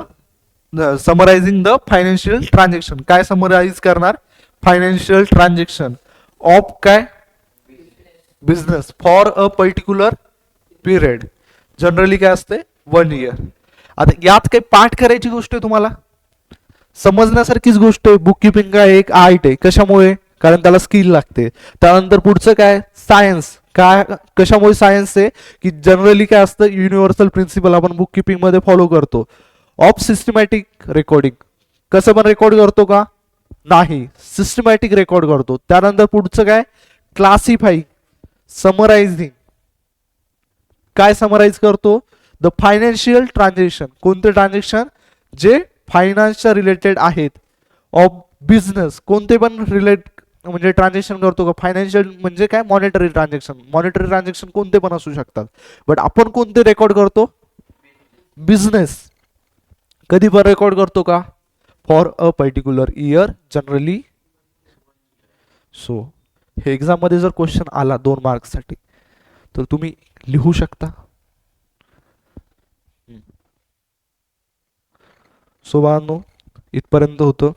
summarising the financial transaction. काय समराइज करणार, फायनान्शियल ट्रान्झॅक्शन ऑफ काय, business for a particular period. Generally काय असते, 1 year. आता यात काही पाठ करायची गोष्ट आहे तुम्हाला, समजण्यासारखीच गोष्ट आहे. बुक किपिंग काय एक आर्ट आहे, कशामुळे, कारण त्याला स्किल लागते. त्यानंतर पुढचं काय, सायन्स. काय कशामुळे सायन्स आहे, की जनरली काय असतं, युनिव्हर्सल प्रिन्सिपल आपण बुक किपिंग मध्ये फॉलो करतो. ऑफ सिस्टमॅटिक रेकॉर्डिंग, कसं पण रेकॉर्ड करतो का, नाही, सिस्टमॅटिक रेकॉर्ड करतो. त्यानंतर पुढचं काय, क्लासिफाई, समरायझिंग. काय समराइज करतो, द फायनान्शियल ट्रान्झॅक्शन. कोणते ट्रान्झॅक्शन, जे फायनान्सच्या रिलेटेड आहेत. ऑफ बिझनेस, कोणते पण रिलेट म्हणजे ट्रान्झॅक्शन करतो का, फायनान्शियल म्हणजे काय, मॉनिटरी ट्रान्झॅक्शन. मॉनिटरी ट्रान्झॅक्शन कोणते पण असू शकतात, बट आपण कोणते रेकॉर्ड करतो, बिझनेस. कधी पण रेकॉर्ड करतो का, for a particular year generally. So हे एक्झाम मध्ये जर क्वेश्चन आला 2 मार्क्ससाठी तर तुम्ही लिहू शकता. सो बाळांनो, इथपर्यंत होतं.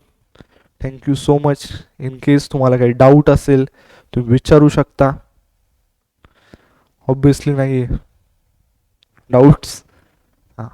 Thank you so much. In case तुम्हाला काही डाऊट असेल तुम्ही विचारू शकता. ऑब्विसली नाही डाऊट्स. हां.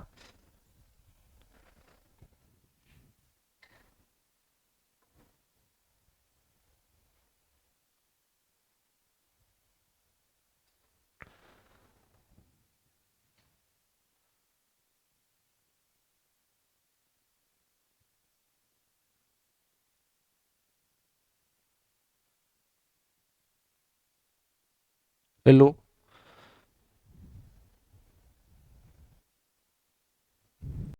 हेलो